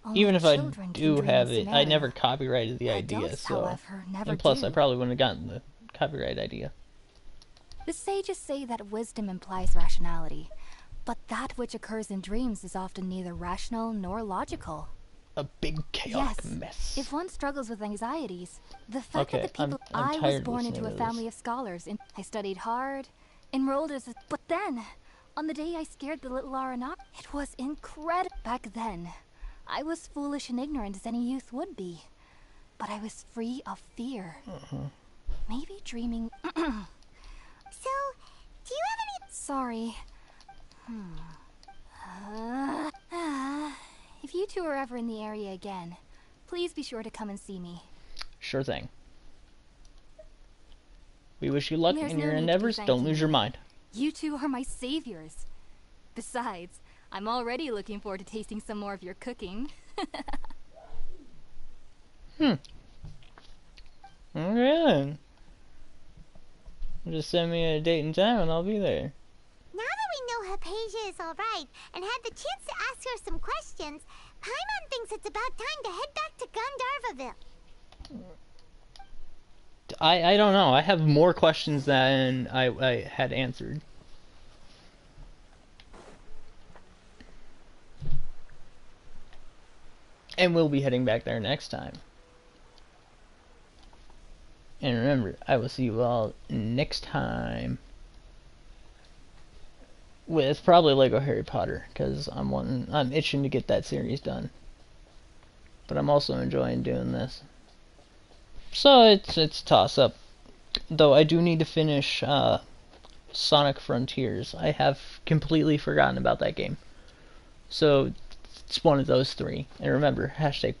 Only Even if I children can do dream have in it, I Sumeru. never copyrighted the idea, Adults, so however, never and plus do. I probably wouldn't have gotten the copyright idea. The sages say that wisdom implies rationality, but that which occurs in dreams is often neither rational nor logical. A big chaotic mess. If one struggles with anxieties, the fact Okay, that the people I'm I was tired born listening into a to family this. of scholars, and I studied hard, enrolled as a... But then, on the day I scared the little Aranak, it was incredible. Back then, I was foolish and ignorant as any youth would be, but I was free of fear. Maybe dreaming... So, do you have any... Sorry. If you two are ever in the area again, please be sure to come and see me. Sure thing. We wish you luck There's in no your need to be endeavors. Don't thanking lose your me. mind. You two are my saviors. Besides, I'm already looking forward to tasting some more of your cooking. Okay then. Just send me a date and time and I'll be there. Now that we know Hypatia is alright and had the chance to ask her some questions, Paimon thinks it's about time to head back to Gandharvaville. I don't know. I have more questions than I had answered. And we'll be heading back there next time. And remember, I will see you all next time with probably Lego Harry Potter, because I'm itching to get that series done. But I'm also enjoying doing this. So it's a toss up. Though I do need to finish Sonic Frontiers. I have completely forgotten about that game. So it's one of those three. And remember, hashtag